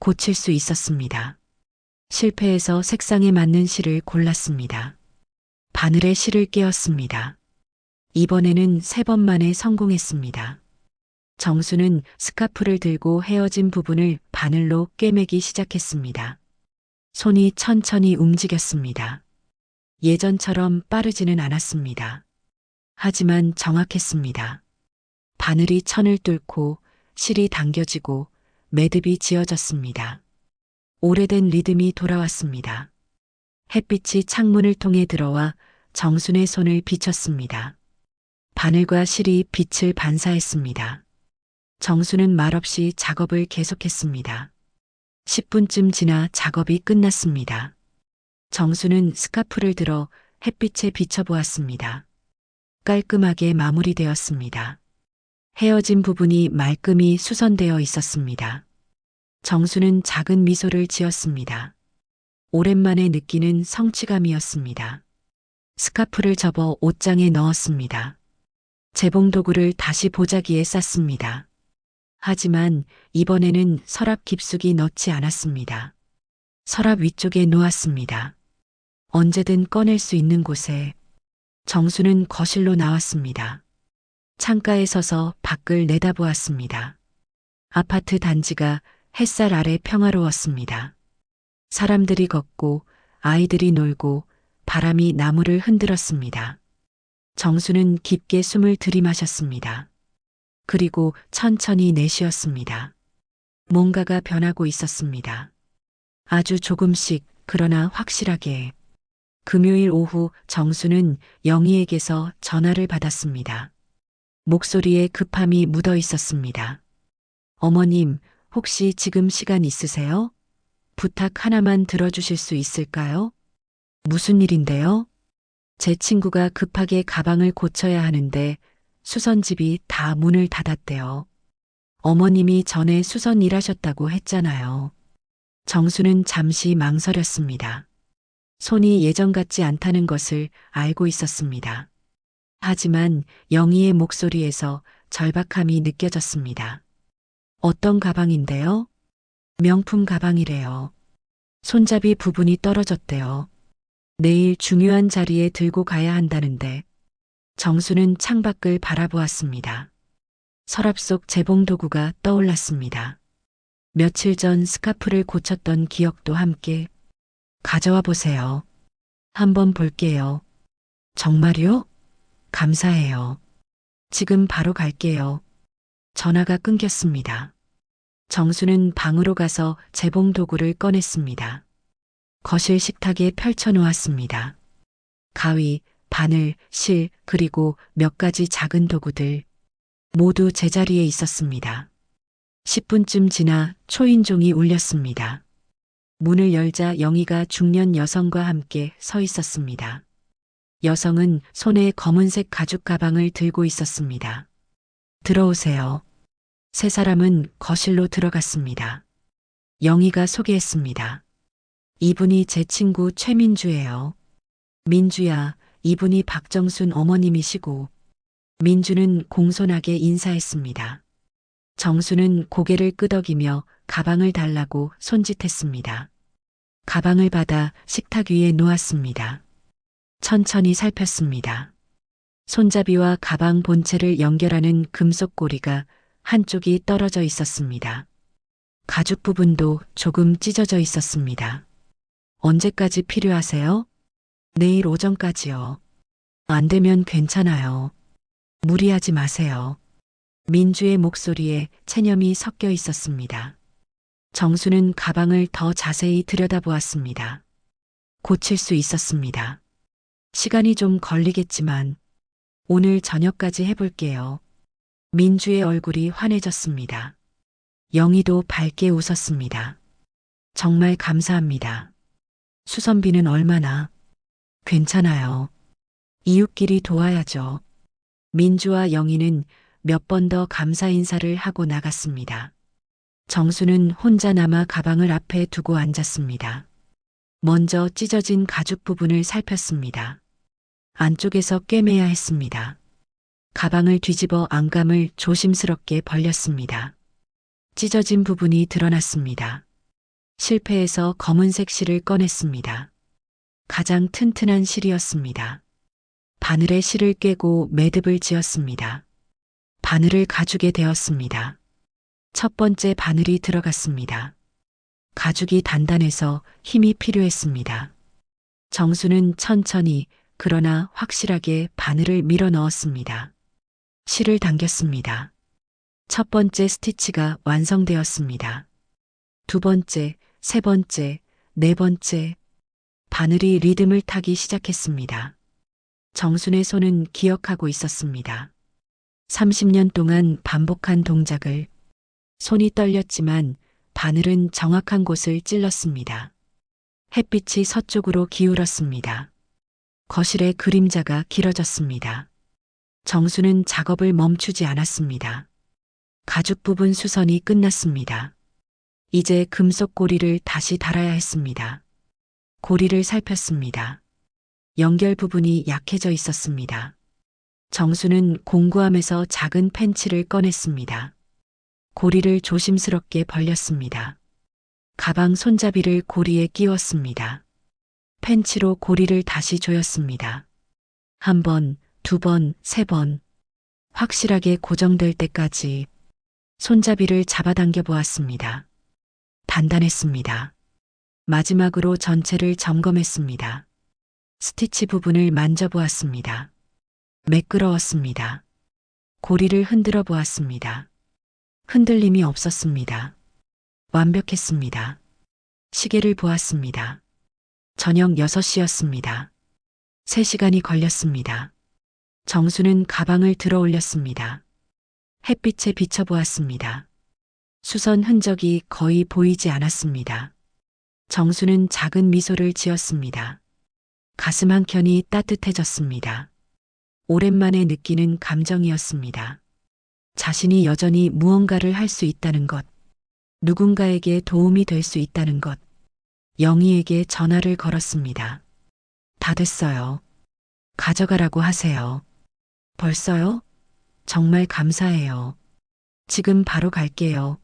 고칠 수 있었습니다. 실패해서 색상에 맞는 실을 골랐습니다. 바늘에 실을 끼웠습니다. 이번에는 3번 만에 성공했습니다. 정수는 스카프를 들고 헤어진 부분을 바늘로 꿰매기 시작했습니다. 손이 천천히 움직였습니다. 예전처럼 빠르지는 않았습니다. 하지만 정확했습니다. 바늘이 천을 뚫고 실이 당겨지고 매듭이 지어졌습니다. 오래된 리듬이 돌아왔습니다. 햇빛이 창문을 통해 들어와 정순의 손을 비쳤습니다. 바늘과 실이 빛을 반사했습니다. 정수는 말없이 작업을 계속했습니다. 10분쯤 지나 작업이 끝났습니다. 정수는 스카프를 들어 햇빛에 비춰보았습니다. 깔끔하게 마무리되었습니다. 헤어진 부분이 말끔히 수선되어 있었습니다. 정수는 작은 미소를 지었습니다. 오랜만에 느끼는 성취감이었습니다. 스카프를 접어 옷장에 넣었습니다. 재봉도구를 다시 보자기에 쌌습니다. 하지만 이번에는 서랍 깊숙이 넣지 않았습니다. 서랍 위쪽에 놓았습니다. 언제든 꺼낼 수 있는 곳에. 정수는 거실로 나왔습니다. 창가에 서서 밖을 내다보았습니다. 아파트 단지가 햇살 아래 평화로웠습니다. 사람들이 걷고 아이들이 놀고 바람이 나무를 흔들었습니다. 정수는 깊게 숨을 들이마셨습니다. 그리고 천천히 내쉬었습니다. 뭔가가 변하고 있었습니다. 아주 조금씩, 그러나 확실하게. 금요일 오후 정수는 영희에게서 전화를 받았습니다. 목소리에 급함이 묻어 있었습니다. 어머님, 혹시 지금 시간 있으세요? 부탁 하나만 들어주실 수 있을까요? 무슨 일인데요? 제 친구가 급하게 가방을 고쳐야 하는데 수선집이 다 문을 닫았대요. 어머님이 전에 수선 일하셨다고 했잖아요. 정수는 잠시 망설였습니다. 손이 예전 같지 않다는 것을 알고 있었습니다. 하지만 영희의 목소리에서 절박함이 느껴졌습니다. 어떤 가방인데요? 명품 가방이래요. 손잡이 부분이 떨어졌대요. 내일 중요한 자리에 들고 가야 한다는데. 정수는 창밖을 바라보았습니다. 서랍 속 재봉 도구가 떠올랐습니다. 며칠 전 스카프를 고쳤던 기억도 함께. 가져와 보세요. 한번 볼게요. 정말요? 감사해요. 지금 바로 갈게요. 전화가 끊겼습니다. 정수는 방으로 가서 재봉 도구를 꺼냈습니다. 거실 식탁에 펼쳐 놓았습니다. 가위, 바늘, 실, 그리고 몇 가지 작은 도구들 모두 제자리에 있었습니다. 10분쯤 지나 초인종이 울렸습니다. 문을 열자 영희가 중년 여성과 함께 서 있었습니다. 여성은 손에 검은색 가죽 가방을 들고 있었습니다. 들어오세요. 세 사람은 거실로 들어갔습니다. 영희가 소개했습니다. 이분이 제 친구 최민주예요. 민주야, 이분이 박정순 어머님이시고. 민주는 공손하게 인사했습니다. 정수는 고개를 끄덕이며 가방을 달라고 손짓했습니다. 가방을 받아 식탁 위에 놓았습니다. 천천히 살폈습니다. 손잡이와 가방 본체를 연결하는 금속 고리가 한쪽이 떨어져 있었습니다. 가죽 부분도 조금 찢어져 있었습니다. 언제까지 필요하세요? 내일 오전까지요. 안 되면 괜찮아요. 무리하지 마세요. 민주의 목소리에 체념이 섞여 있었습니다. 정수는 가방을 더 자세히 들여다보았습니다. 고칠 수 있었습니다. 시간이 좀 걸리겠지만 오늘 저녁까지 해볼게요. 민주의 얼굴이 환해졌습니다. 영희도 밝게 웃었습니다. 정말 감사합니다. 수선비는 얼마나? 괜찮아요. 이웃끼리 도와야죠. 민주와 영희는 몇 번 더 감사 인사를 하고 나갔습니다. 정수는 혼자 남아 가방을 앞에 두고 앉았습니다. 먼저 찢어진 가죽 부분을 살폈습니다. 안쪽에서 꿰매야 했습니다. 가방을 뒤집어 안감을 조심스럽게 벌렸습니다. 찢어진 부분이 드러났습니다. 실패해서 검은색 실을 꺼냈습니다. 가장 튼튼한 실이었습니다. 바늘에 실을 꿰고 매듭을 지었습니다. 바늘을 가죽에 대었습니다. 첫 번째 바늘이 들어갔습니다. 가죽이 단단해서 힘이 필요했습니다. 정수는 천천히 그러나 확실하게 바늘을 밀어 넣었습니다. 실을 당겼습니다. 첫 번째 스티치가 완성되었습니다. 두 번째, 세 번째, 네 번째. 바늘이 리듬을 타기 시작했습니다. 정순의 손은 기억하고 있었습니다. 30년 동안 반복한 동작을. 손이 떨렸지만 바늘은 정확한 곳을 찔렀습니다. 햇빛이 서쪽으로 기울었습니다. 거실의 그림자가 길어졌습니다. 정수는 작업을 멈추지 않았습니다. 가죽 부분 수선이 끝났습니다. 이제 금속 고리를 다시 달아야 했습니다. 고리를 살폈습니다. 연결 부분이 약해져 있었습니다. 정수는 공구함에서 작은 펜치를 꺼냈습니다. 고리를 조심스럽게 벌렸습니다. 가방 손잡이를 고리에 끼웠습니다. 펜치로 고리를 다시 조였습니다. 한 번, 두 번, 세 번. 확실하게 고정될 때까지 손잡이를 잡아당겨 보았습니다. 단단했습니다. 마지막으로 전체를 점검했습니다. 스티치 부분을 만져보았습니다. 매끄러웠습니다. 고리를 흔들어 보았습니다. 흔들림이 없었습니다. 완벽했습니다. 시계를 보았습니다. 저녁 6시였습니다. 3시간이 걸렸습니다. 정수는 가방을 들어 올렸습니다. 햇빛에 비춰보았습니다. 수선 흔적이 거의 보이지 않았습니다. 정수는 작은 미소를 지었습니다. 가슴 한켠이 따뜻해졌습니다. 오랜만에 느끼는 감정이었습니다. 자신이 여전히 무언가를 할 수 있다는 것, 누군가에게 도움이 될 수 있다는 것. 영희에게 전화를 걸었습니다. 다 됐어요. 가져가라고 하세요. 벌써요? 정말 감사해요. 지금 바로 갈게요.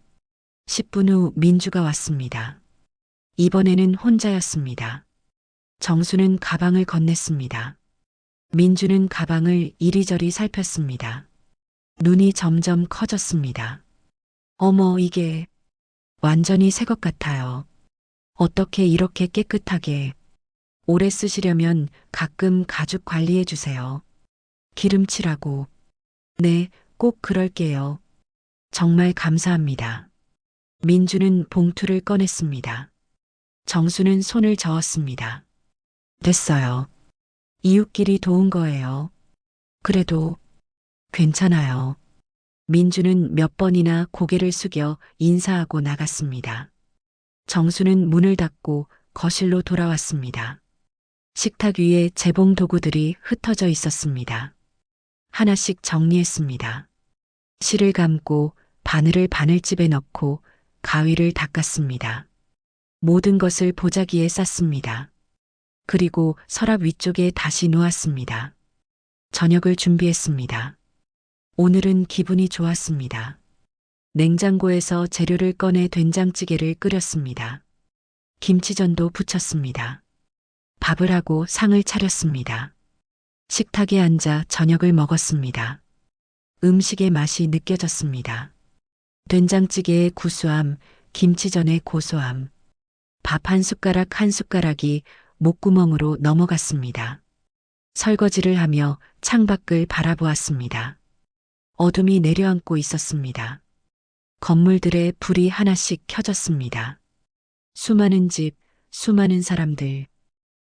10분 후 민주가 왔습니다. 이번에는 혼자였습니다. 정수는 가방을 건넸습니다. 민주는 가방을 이리저리 살폈습니다. 눈이 점점 커졌습니다. 어머, 이게 완전히 새 것 같아요. 어떻게 이렇게 깨끗하게. 오래 쓰시려면 가끔 가죽 관리해 주세요. 기름칠하고. 네, 꼭 그럴게요. 정말 감사합니다. 민주는 봉투를 꺼냈습니다. 정수는 손을 저었습니다. 됐어요. 이웃끼리 도운 거예요. 그래도 괜찮아요. 민주는 몇 번이나 고개를 숙여 인사하고 나갔습니다. 정수는 문을 닫고 거실로 돌아왔습니다. 식탁 위에 재봉 도구들이 흩어져 있었습니다. 하나씩 정리했습니다. 실을 감고 바늘을 바늘집에 넣고 가위를 닦았습니다. 모든 것을 보자기에 쌌습니다. 그리고 서랍 위쪽에 다시 놓았습니다. 저녁을 준비했습니다. 오늘은 기분이 좋았습니다. 냉장고에서 재료를 꺼내 된장찌개를 끓였습니다. 김치전도 부쳤습니다. 밥을 하고 상을 차렸습니다. 식탁에 앉아 저녁을 먹었습니다. 음식의 맛이 느껴졌습니다. 된장찌개의 구수함, 김치전의 고소함, 밥 한 숟가락 한 숟가락이 목구멍으로 넘어갔습니다. 설거지를 하며 창밖을 바라보았습니다. 어둠이 내려앉고 있었습니다. 건물들의 불이 하나씩 켜졌습니다. 수많은 집, 수많은 사람들,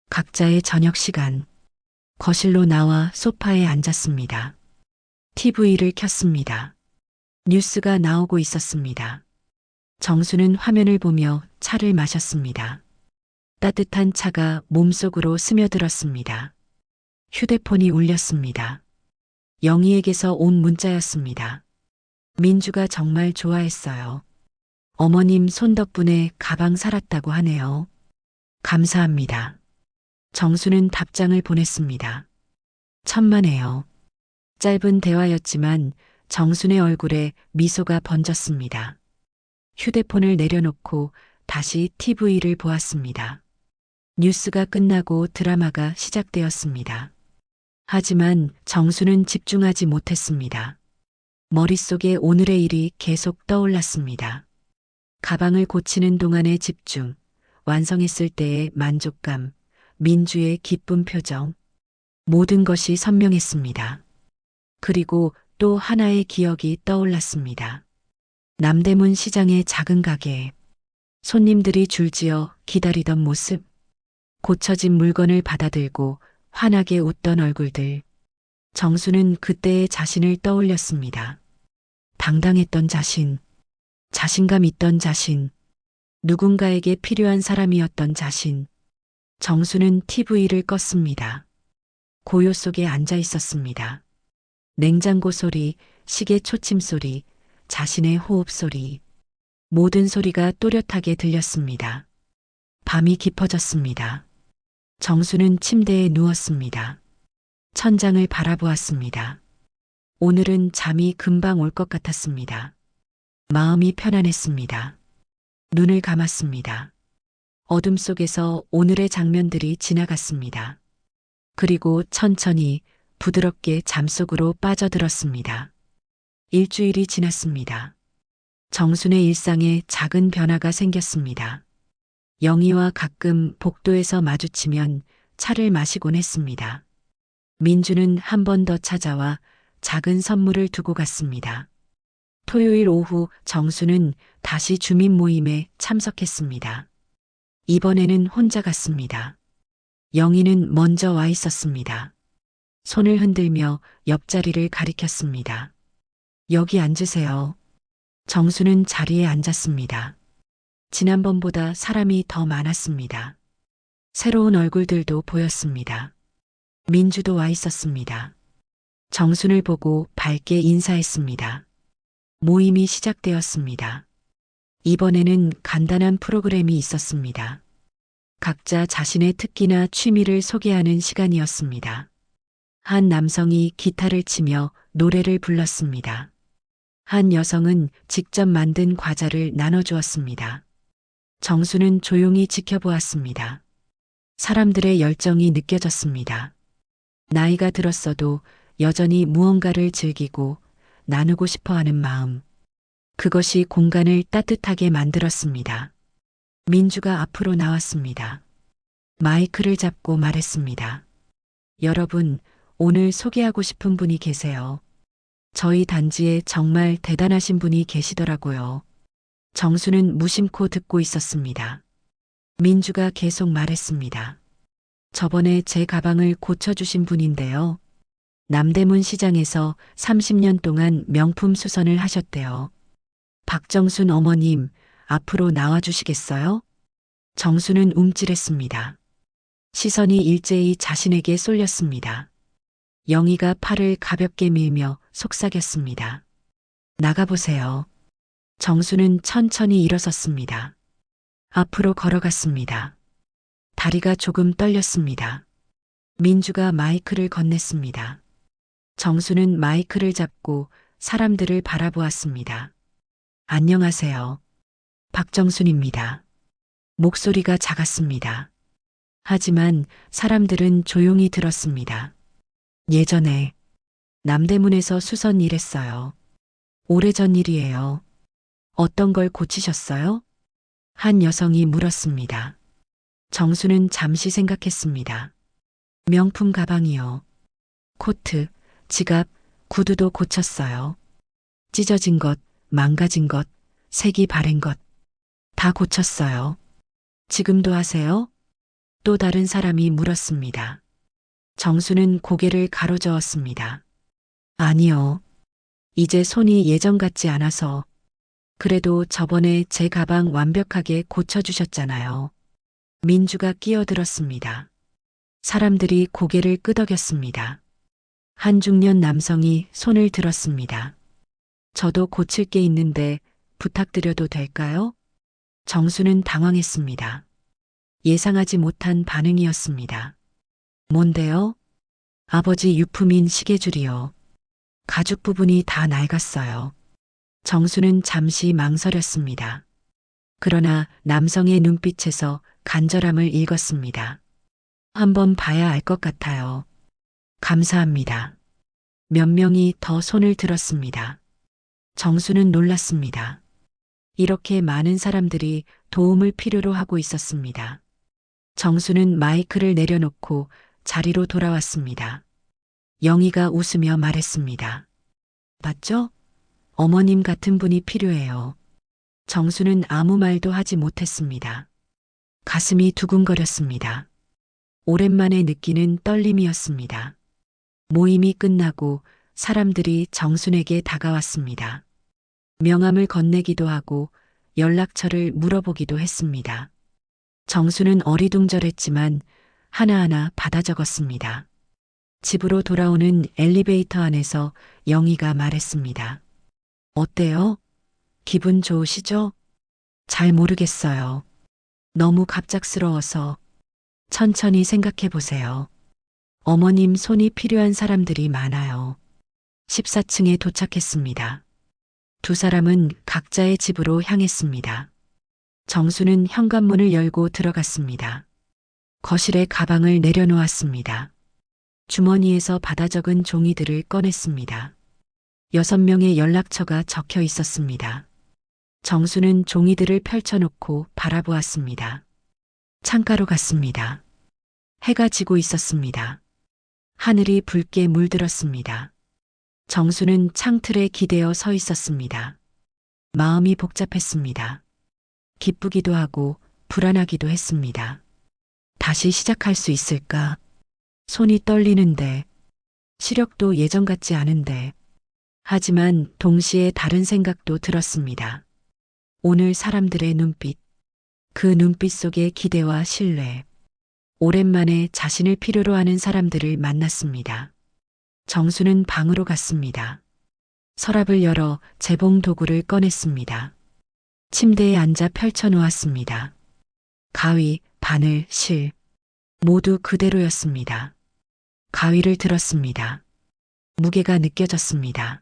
각자의 저녁 시간. 거실로 나와 소파에 앉았습니다. TV를 켰습니다. 뉴스가 나오고 있었습니다. 정수는 화면을 보며 차를 마셨습니다. 따뜻한 차가 몸속으로 스며들었습니다. 휴대폰이 울렸습니다. 영희에게서 온 문자였습니다. 민주가 정말 좋아했어요. 어머님 손 덕분에 가방 살았다고 하네요. 감사합니다. 정수는 답장을 보냈습니다. 천만에요. 짧은 대화였지만 정순의 얼굴에 미소가 번졌습니다. 휴대폰을 내려놓고 다시 TV를 보았습니다. 뉴스가 끝나고 드라마가 시작되었습니다. 하지만 정수는 집중하지 못했습니다. 머릿속에 오늘의 일이 계속 떠올랐습니다. 가방을 고치는 동안의 집중, 완성했을 때의 만족감, 민주의 기쁜 표정, 모든 것이 선명했습니다. 그리고 또 하나의 기억이 떠올랐습니다. 남대문 시장의 작은 가게, 손님들이 줄지어 기다리던 모습, 고쳐진 물건을 받아들고 환하게 웃던 얼굴들. 정수는 그때의 자신을 떠올렸습니다. 당당했던 자신, 자신감 있던 자신, 누군가에게 필요한 사람이었던 자신. 정수는 TV를 껐습니다. 고요 속에 앉아 있었습니다. 냉장고 소리, 시계 초침 소리, 자신의 호흡 소리. 모든 소리가 또렷하게 들렸습니다. 밤이 깊어졌습니다. 정수는 침대에 누웠습니다. 천장을 바라보았습니다. 오늘은 잠이 금방 올 것 같았습니다. 마음이 편안했습니다. 눈을 감았습니다. 어둠 속에서 오늘의 장면들이 지나갔습니다. 그리고 천천히 부드럽게 잠속으로 빠져들었습니다. 일주일이 지났습니다. 정순의 일상에 작은 변화가 생겼습니다. 영희와 가끔 복도에서 마주치면 차를 마시곤 했습니다. 민주는 한 번 더 찾아와 작은 선물을 두고 갔습니다. 토요일 오후 정수는 다시 주민 모임에 참석했습니다. 이번에는 혼자 갔습니다. 영희는 먼저 와 있었습니다. 손을 흔들며 옆자리를 가리켰습니다. 여기 앉으세요. 정수는 자리에 앉았습니다. 지난번보다 사람이 더 많았습니다. 새로운 얼굴들도 보였습니다. 민주도 와 있었습니다. 정순을 보고 밝게 인사했습니다. 모임이 시작되었습니다. 이번에는 간단한 프로그램이 있었습니다. 각자 자신의 특기나 취미를 소개하는 시간이었습니다. 한 남성이 기타를 치며 노래를 불렀습니다. 한 여성은 직접 만든 과자를 나눠주었습니다. 정수는 조용히 지켜보았습니다. 사람들의 열정이 느껴졌습니다. 나이가 들었어도 여전히 무언가를 즐기고 나누고 싶어 하는 마음. 그것이 공간을 따뜻하게 만들었습니다. 민주가 앞으로 나왔습니다. 마이크를 잡고 말했습니다. 여러분, 오늘 소개하고 싶은 분이 계세요. 저희 단지에 정말 대단하신 분이 계시더라고요. 정수는 무심코 듣고 있었습니다. 민주가 계속 말했습니다. 저번에 제 가방을 고쳐주신 분인데요. 남대문 시장에서 30년 동안 명품 수선을 하셨대요. 박정순 어머님, 앞으로 나와주시겠어요? 정수는 움찔했습니다. 시선이 일제히 자신에게 쏠렸습니다. 영희가 팔을 가볍게 밀며 속삭였습니다. 나가보세요. 정수는 천천히 일어섰습니다. 앞으로 걸어갔습니다. 다리가 조금 떨렸습니다. 민주가 마이크를 건넸습니다. 정수는 마이크를 잡고 사람들을 바라보았습니다. 안녕하세요. 박정순입니다. 목소리가 작았습니다. 하지만 사람들은 조용히 들었습니다. 예전에 남대문에서 수선 일했어요. 오래전 일이에요. 어떤 걸 고치셨어요? 한 여성이 물었습니다. 정수는 잠시 생각했습니다. 명품 가방이요. 코트, 지갑, 구두도 고쳤어요. 찢어진 것, 망가진 것, 색이 바랜 것, 다 고쳤어요. 지금도 하세요? 또 다른 사람이 물었습니다. 정수는 고개를 가로저었습니다. 아니요. 이제 손이 예전 같지 않아서. 그래도 저번에 제 가방 완벽하게 고쳐주셨잖아요. 민주가 끼어들었습니다. 사람들이 고개를 끄덕였습니다. 한 중년 남성이 손을 들었습니다. 저도 고칠 게 있는데 부탁드려도 될까요? 정수는 당황했습니다. 예상하지 못한 반응이었습니다. 뭔데요? 아버지 유품인 시계줄이요. 가죽 부분이 다 낡았어요. 정수는 잠시 망설였습니다. 그러나 남성의 눈빛에서 간절함을 읽었습니다. 한번 봐야 알 것 같아요. 감사합니다. 몇 명이 더 손을 들었습니다. 정수는 놀랐습니다. 이렇게 많은 사람들이 도움을 필요로 하고 있었습니다. 정수는 마이크를 내려놓고 자리로 돌아왔습니다. 영희가 웃으며 말했습니다. 맞죠? 어머님 같은 분이 필요해요. 정수는 아무 말도 하지 못했습니다. 가슴이 두근거렸습니다. 오랜만에 느끼는 떨림이었습니다. 모임이 끝나고 사람들이 정순에게 다가왔습니다. 명함을 건네기도 하고 연락처를 물어보기도 했습니다. 정수는 어리둥절했지만 하나하나 받아 적었습니다. 집으로 돌아오는 엘리베이터 안에서 영희가 말했습니다. 어때요? 기분 좋으시죠? 잘 모르겠어요. 너무 갑작스러워서 천천히 생각해 보세요. 어머님 손이 필요한 사람들이 많아요. 14층에 도착했습니다. 두 사람은 각자의 집으로 향했습니다. 정수는 현관문을 열고 들어갔습니다. 거실에 가방을 내려놓았습니다. 주머니에서 받아 적은 종이들을 꺼냈습니다. 6명의 연락처가 적혀 있었습니다. 정수는 종이들을 펼쳐놓고 바라보았습니다. 창가로 갔습니다. 해가 지고 있었습니다. 하늘이 붉게 물들었습니다. 정수는 창틀에 기대어 서 있었습니다. 마음이 복잡했습니다. 기쁘기도 하고 불안하기도 했습니다. 다시 시작할 수 있을까? 손이 떨리는데, 시력도 예전 같지 않은데, 하지만 동시에 다른 생각도 들었습니다. 오늘 사람들의 눈빛, 그 눈빛 속에 기대와 신뢰, 오랜만에 자신을 필요로 하는 사람들을 만났습니다. 정수는 방으로 갔습니다. 서랍을 열어 재봉 도구를 꺼냈습니다. 침대에 앉아 펼쳐놓았습니다. 가위, 바늘, 실, 모두 그대로였습니다. 가위를 들었습니다. 무게가 느껴졌습니다.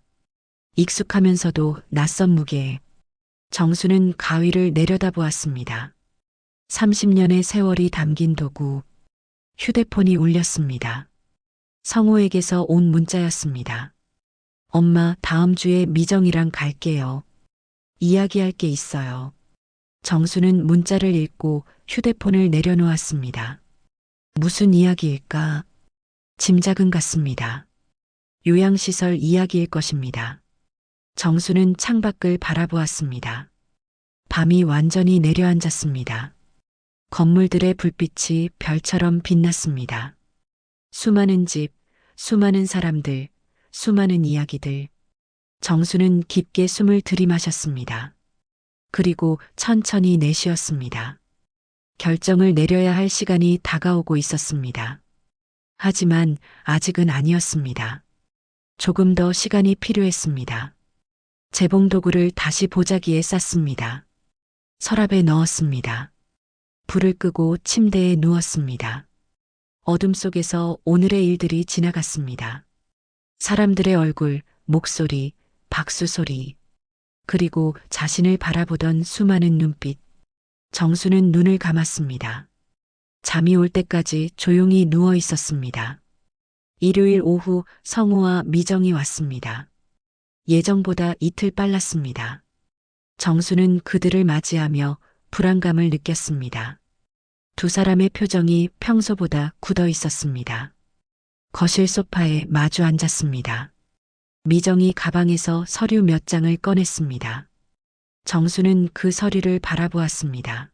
익숙하면서도 낯선 무게. 정수는 가위를 내려다보았습니다. 30년의 세월이 담긴 도구. 휴대폰이 울렸습니다. 성우에게서 온 문자였습니다. 엄마, 다음 주에 미정이랑 갈게요. 이야기할 게 있어요. 정수는 문자를 읽고 휴대폰을 내려놓았습니다. 무슨 이야기일까? 짐작은 같습니다. 요양시설 이야기일 것입니다. 정수는 창밖을 바라보았습니다. 밤이 완전히 내려앉았습니다. 건물들의 불빛이 별처럼 빛났습니다. 수많은 집, 수많은 사람들, 수많은 이야기들. 정수는 깊게 숨을 들이마셨습니다. 그리고 천천히 내쉬었습니다. 결정을 내려야 할 시간이 다가오고 있었습니다. 하지만 아직은 아니었습니다. 조금 더 시간이 필요했습니다. 재봉 도구를 다시 보자기에 쌌습니다. 서랍에 넣었습니다. 불을 끄고 침대에 누웠습니다. 어둠 속에서 오늘의 일들이 지나갔습니다. 사람들의 얼굴, 목소리, 박수 소리, 그리고 자신을 바라보던 수많은 눈빛. 정수는 눈을 감았습니다. 잠이 올 때까지 조용히 누워 있었습니다. 일요일 오후 성우와 미정이 왔습니다. 예정보다 이틀 빨랐습니다. 정수는 그들을 맞이하며 불안감을 느꼈습니다. 두 사람의 표정이 평소보다 굳어 있었습니다. 거실 소파에 마주 앉았습니다. 미정이 가방에서 서류 몇 장을 꺼냈습니다. 정수는 그 서류를 바라보았습니다.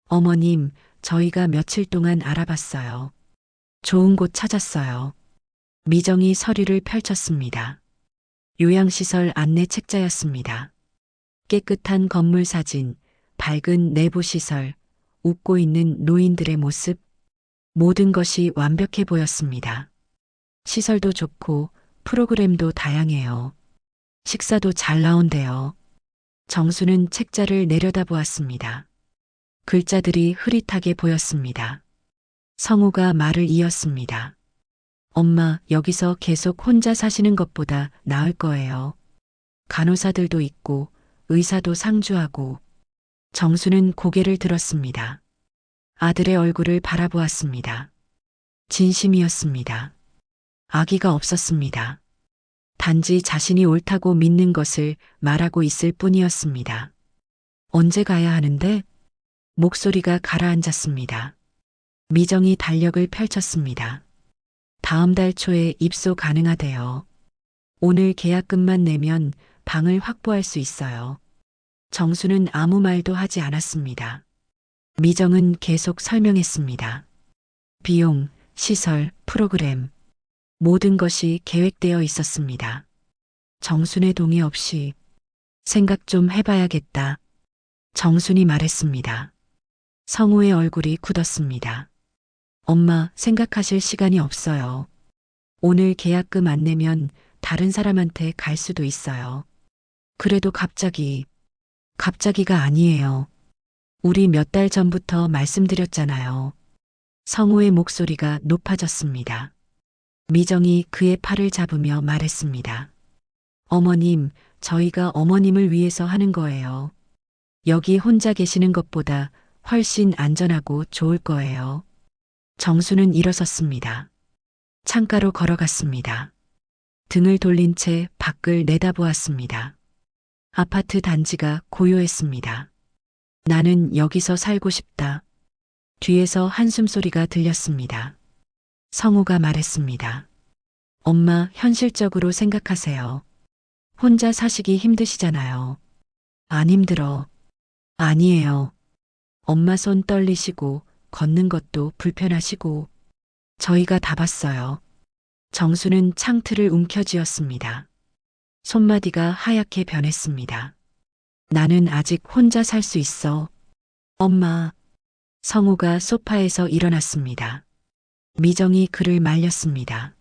어머님, 저희가 며칠 동안 알아봤어요. 좋은 곳 찾았어요. 미정이 서류를 펼쳤습니다. 요양시설 안내 책자였습니다. 깨끗한 건물 사진, 밝은 내부 시설, 웃고 있는 노인들의 모습, 모든 것이 완벽해 보였습니다. 시설도 좋고 프로그램도 다양해요. 식사도 잘 나온대요. 정수는 책자를 내려다보았습니다. 글자들이 흐릿하게 보였습니다. 성우가 말을 이었습니다. 엄마, 여기서 계속 혼자 사시는 것보다 나을 거예요. 간호사들도 있고 의사도 상주하고. 정수는 고개를 들었습니다. 아들의 얼굴을 바라보았습니다. 진심이었습니다. 악의가 없었습니다. 단지 자신이 옳다고 믿는 것을 말하고 있을 뿐이었습니다. 언제 가야 하는데? 목소리가 가라앉았습니다. 미정이 달력을 펼쳤습니다. 다음 달 초에 입소 가능하대요. 오늘 계약금만 내면 방을 확보할 수 있어요. 정수는 아무 말도 하지 않았습니다. 미정은 계속 설명했습니다. 비용, 시설, 프로그램, 모든 것이 계획되어 있었습니다. 정순의 동의 없이 생각 좀 해봐야겠다. 정순이 말했습니다. 성우의 얼굴이 굳었습니다. 엄마, 생각하실 시간이 없어요. 오늘 계약금 안 내면 다른 사람한테 갈 수도 있어요. 그래도 갑자기가 아니에요. 우리 몇 달 전부터 말씀드렸잖아요. 성우의 목소리가 높아졌습니다. 미정이 그의 팔을 잡으며 말했습니다. 어머님, 저희가 어머님을 위해서 하는 거예요. 여기 혼자 계시는 것보다 훨씬 안전하고 좋을 거예요. 정수는 일어섰습니다. 창가로 걸어갔습니다. 등을 돌린 채 밖을 내다보았습니다. 아파트 단지가 고요했습니다. 나는 여기서 살고 싶다. 뒤에서 한숨소리가 들렸습니다. 성우가 말했습니다. 엄마, 현실적으로 생각하세요. 혼자 사시기 힘드시잖아요. 안 힘들어. 아니에요. 엄마 손 떨리시고 걷는 것도 불편하시고. 저희가 다 봤어요. 정수는 창틀을 움켜쥐었습니다. 손마디가 하얗게 변했습니다. 나는 아직 혼자 살 수 있어. 엄마. 성우가 소파에서 일어났습니다. 미정이 그를 말렸습니다.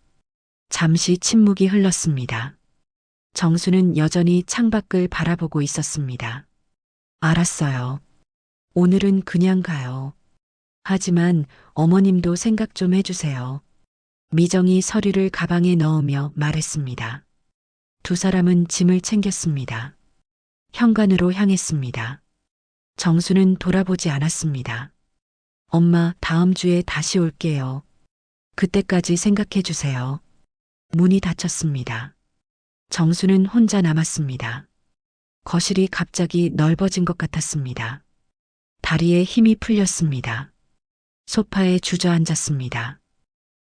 잠시 침묵이 흘렀습니다. 정수는 여전히 창밖을 바라보고 있었습니다. 알았어요. 오늘은 그냥 가요. 하지만 어머님도 생각 좀 해주세요. 미정이 서류를 가방에 넣으며 말했습니다. 두 사람은 짐을 챙겼습니다. 현관으로 향했습니다. 정수는 돌아보지 않았습니다. 엄마, 다음 주에 다시 올게요. 그때까지 생각해 주세요. 문이 닫혔습니다. 정수는 혼자 남았습니다. 거실이 갑자기 넓어진 것 같았습니다. 다리에 힘이 풀렸습니다. 소파에 주저앉았습니다.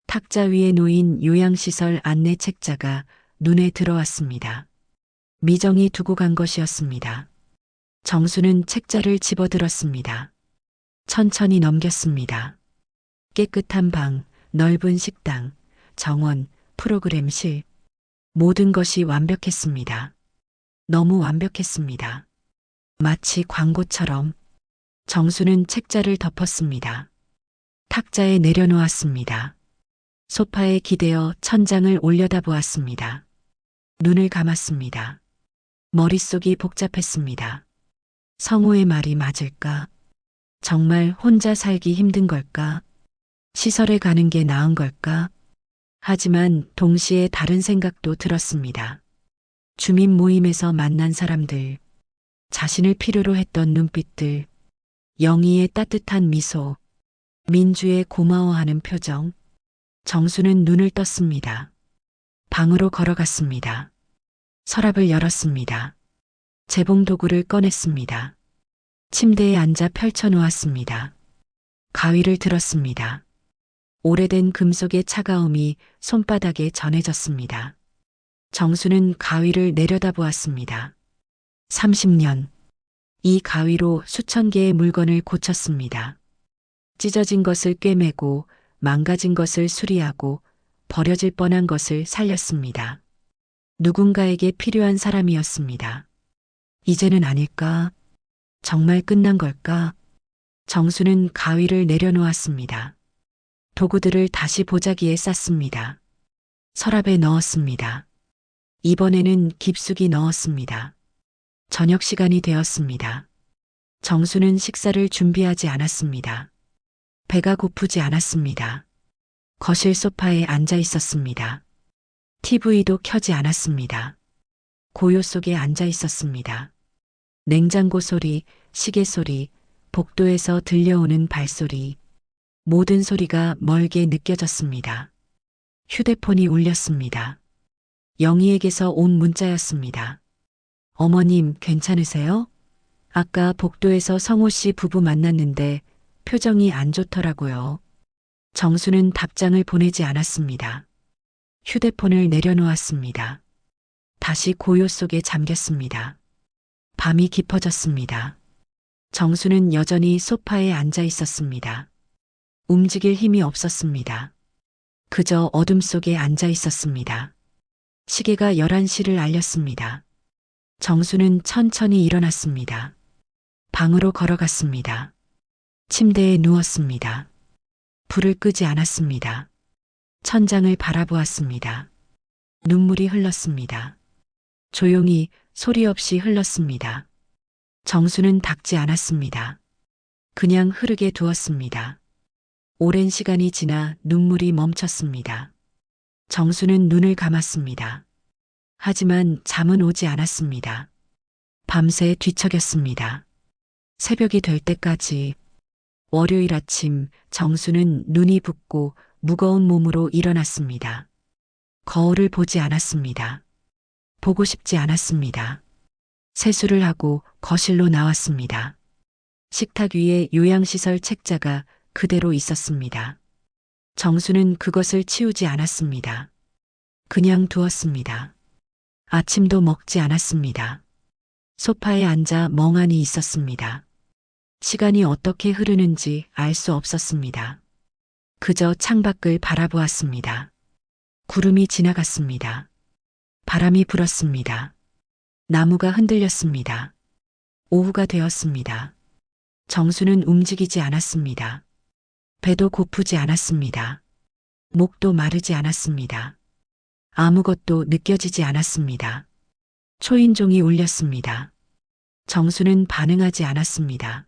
탁자 위에 놓인 요양시설 안내 책자가 눈에 들어왔습니다. 미정이 두고 간 것이었습니다. 정수는 책자를 집어들었습니다. 천천히 넘겼습니다. 깨끗한 방, 넓은 식당, 정원, 프로그램실. 모든 것이 완벽했습니다. 너무 완벽했습니다. 마치 광고처럼. 정수는 책자를 덮었습니다. 탁자에 내려놓았습니다. 소파에 기대어 천장을 올려다보았습니다. 눈을 감았습니다. 머릿속이 복잡했습니다. 성우의 말이 맞을까? 정말 혼자 살기 힘든 걸까? 시설에 가는 게 나은 걸까? 하지만 동시에 다른 생각도 들었습니다. 주민 모임에서 만난 사람들, 자신을 필요로 했던 눈빛들, 영희의 따뜻한 미소, 민주의 고마워하는 표정. 정수는 눈을 떴습니다. 방으로 걸어갔습니다. 서랍을 열었습니다. 재봉 도구를 꺼냈습니다. 침대에 앉아 펼쳐놓았습니다. 가위를 들었습니다. 오래된 금속의 차가움이 손바닥에 전해졌습니다. 정수는 가위를 내려다보았습니다. 30년. 이 가위로 수천 개의 물건을 고쳤습니다. 찢어진 것을 꿰매고 망가진 것을 수리하고 버려질 뻔한 것을 살렸습니다. 누군가에게 필요한 사람이었습니다. 이제는 아닐까? 정말 끝난 걸까? 정수는 가위를 내려놓았습니다. 도구들을 다시 보자기에 쌌습니다. 서랍에 넣었습니다. 이번에는 깊숙이 넣었습니다. 저녁 시간이 되었습니다. 정수는 식사를 준비하지 않았습니다. 배가 고프지 않았습니다. 거실 소파에 앉아 있었습니다. TV도 켜지 않았습니다. 고요 속에 앉아 있었습니다. 냉장고 소리, 시계 소리, 복도에서 들려오는 발소리, 모든 소리가 멀게 느껴졌습니다. 휴대폰이 울렸습니다. 영희에게서 온 문자였습니다. 어머님, 괜찮으세요? 아까 복도에서 성호 씨 부부 만났는데 표정이 안 좋더라고요. 정수는 답장을 보내지 않았습니다. 휴대폰을 내려놓았습니다. 다시 고요 속에 잠겼습니다. 밤이 깊어졌습니다. 정수는 여전히 소파에 앉아 있었습니다. 움직일 힘이 없었습니다. 그저 어둠 속에 앉아 있었습니다. 시계가 11시를 알렸습니다. 정수는 천천히 일어났습니다. 방으로 걸어갔습니다. 침대에 누웠습니다. 불을 끄지 않았습니다. 천장을 바라보았습니다. 눈물이 흘렀습니다. 조용히 소리 없이 흘렀습니다. 정수는 닦지 않았습니다. 그냥 흐르게 두었습니다. 오랜 시간이 지나 눈물이 멈췄습니다. 정수는 눈을 감았습니다. 하지만 잠은 오지 않았습니다. 밤새 뒤척였습니다. 새벽이 될 때까지. 월요일 아침 정수는 눈이 붓고 무거운 몸으로 일어났습니다. 거울을 보지 않았습니다. 보고 싶지 않았습니다. 세수를 하고 거실로 나왔습니다. 식탁 위에 요양시설 책자가 그대로 있었습니다. 정수는 그것을 치우지 않았습니다. 그냥 두었습니다. 아침도 먹지 않았습니다. 소파에 앉아 멍하니 있었습니다. 시간이 어떻게 흐르는지 알 수 없었습니다. 그저 창밖을 바라보았습니다. 구름이 지나갔습니다. 바람이 불었습니다. 나무가 흔들렸습니다. 오후가 되었습니다. 정수는 움직이지 않았습니다. 배도 고프지 않았습니다. 목도 마르지 않았습니다. 아무것도 느껴지지 않았습니다. 초인종이 울렸습니다. 정수는 반응하지 않았습니다.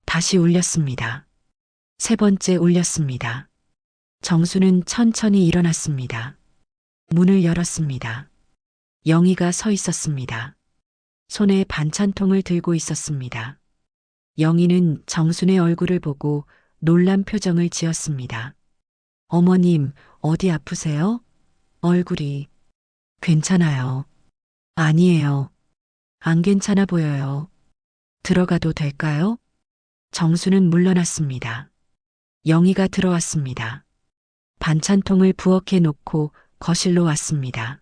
다시 울렸습니다. 세 번째 울렸습니다. 정수는 천천히 일어났습니다. 문을 열었습니다. 영희가 서 있었습니다. 손에 반찬통을 들고 있었습니다. 영희는 정순의 얼굴을 보고 놀란 표정을 지었습니다. 어머님, 어디 아프세요? 얼굴이. 괜찮아요. 아니에요. 안 괜찮아 보여요. 들어가도 될까요? 정수는 물러났습니다. 영희가 들어왔습니다. 반찬통을 부엌에 놓고 거실로 왔습니다.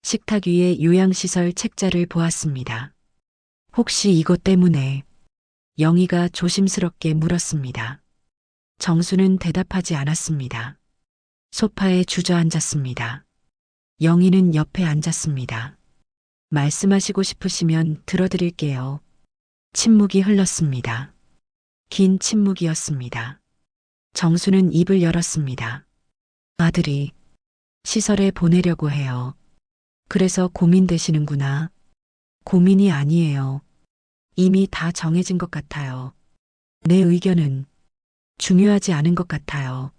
식탁 위에 요양시설 책자를 보았습니다. 혹시 이것 때문에? 영희가 조심스럽게 물었습니다. 정수는 대답하지 않았습니다. 소파에 주저앉았습니다. 영희는 옆에 앉았습니다. 말씀하시고 싶으시면 들어드릴게요. 침묵이 흘렀습니다. 긴 침묵이었습니다. 정수는 입을 열었습니다. 아들이 시설에 보내려고 해요. 그래서 고민되시는구나. 고민이 아니에요. 이미 다 정해진 것 같아요. 내 의견은 중요하지 않은 것 같아요.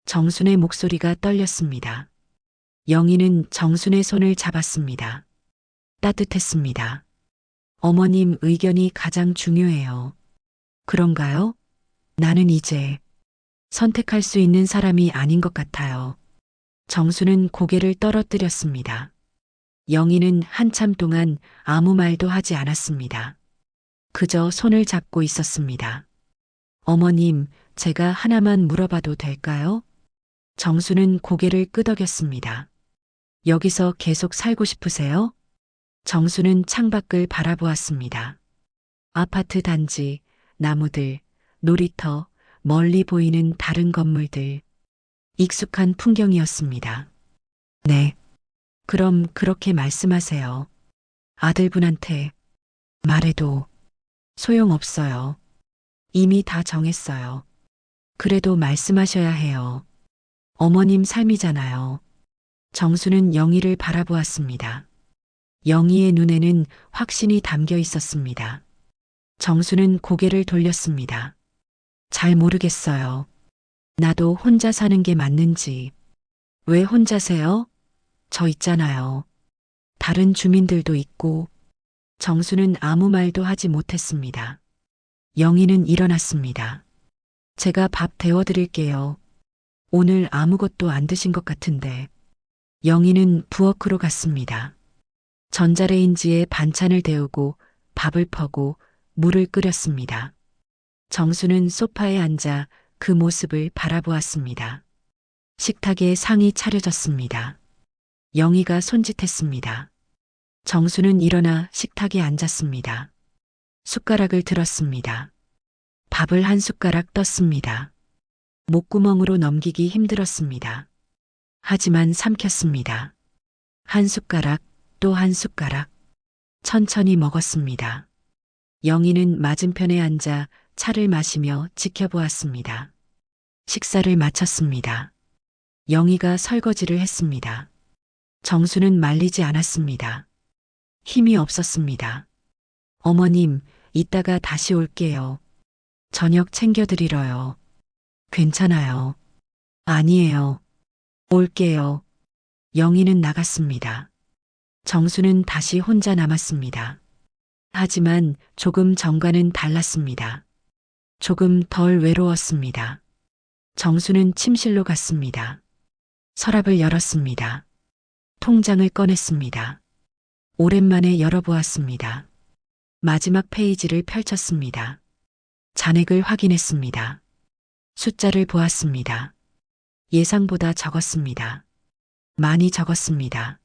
정순의 목소리가 떨렸습니다. 영희는 정순의 손을 잡았습니다. 따뜻했습니다. 어머님 의견이 가장 중요해요. 그런가요? 나는 이제 선택할 수 있는 사람이 아닌 것 같아요. 정수는 고개를 떨어뜨렸습니다. 영희는 한참 동안 아무 말도 하지 않았습니다. 그저 손을 잡고 있었습니다. 어머님, 제가 하나만 물어봐도 될까요? 정수는 고개를 끄덕였습니다. 여기서 계속 살고 싶으세요? 정수는 창밖을 바라보았습니다. 아파트 단지, 나무들, 놀이터, 멀리 보이는 다른 건물들. 익숙한 풍경이었습니다. 네. 그럼 그렇게 말씀하세요. 아들분한테 말해도 소용없어요. 이미 다 정했어요. 그래도 말씀하셔야 해요. 어머님 삶이잖아요. 정수는 영희를 바라보았습니다. 영희의 눈에는 확신이 담겨 있었습니다. 정수는 고개를 돌렸습니다. 잘 모르겠어요. 나도 혼자 사는 게 맞는지. 왜 혼자세요? 저 있잖아요. 다른 주민들도 있고. 정수는 아무 말도 하지 못했습니다. 영희는 일어났습니다. 제가 밥 데워드릴게요. 오늘 아무것도 안 드신 것 같은데. 영희는 부엌으로 갔습니다. 전자레인지에 반찬을 데우고 밥을 퍼고 물을 끓였습니다. 정수는 소파에 앉아 그 모습을 바라보았습니다. 식탁에 상이 차려졌습니다. 영희가 손짓했습니다. 정수는 일어나 식탁에 앉았습니다. 숟가락을 들었습니다. 밥을 한 숟가락 떴습니다. 목구멍으로 넘기기 힘들었습니다. 하지만 삼켰습니다. 한 숟가락, 또 한 숟가락. 천천히 먹었습니다. 영희는 맞은편에 앉아 차를 마시며 지켜보았습니다. 식사를 마쳤습니다. 영희가 설거지를 했습니다. 정수는 말리지 않았습니다. 힘이 없었습니다. 어머님, 이따가 다시 올게요. 저녁 챙겨드리러요. 괜찮아요. 아니에요. 올게요. 영희는 나갔습니다. 정수는 다시 혼자 남았습니다. 하지만 조금 전과는 달랐습니다. 조금 덜 외로웠습니다. 정수는 침실로 갔습니다. 서랍을 열었습니다. 통장을 꺼냈습니다. 오랜만에 열어보았습니다. 마지막 페이지를 펼쳤습니다. 잔액을 확인했습니다. 숫자를 보았습니다. 예상보다 적었습니다. 많이 적었습니다.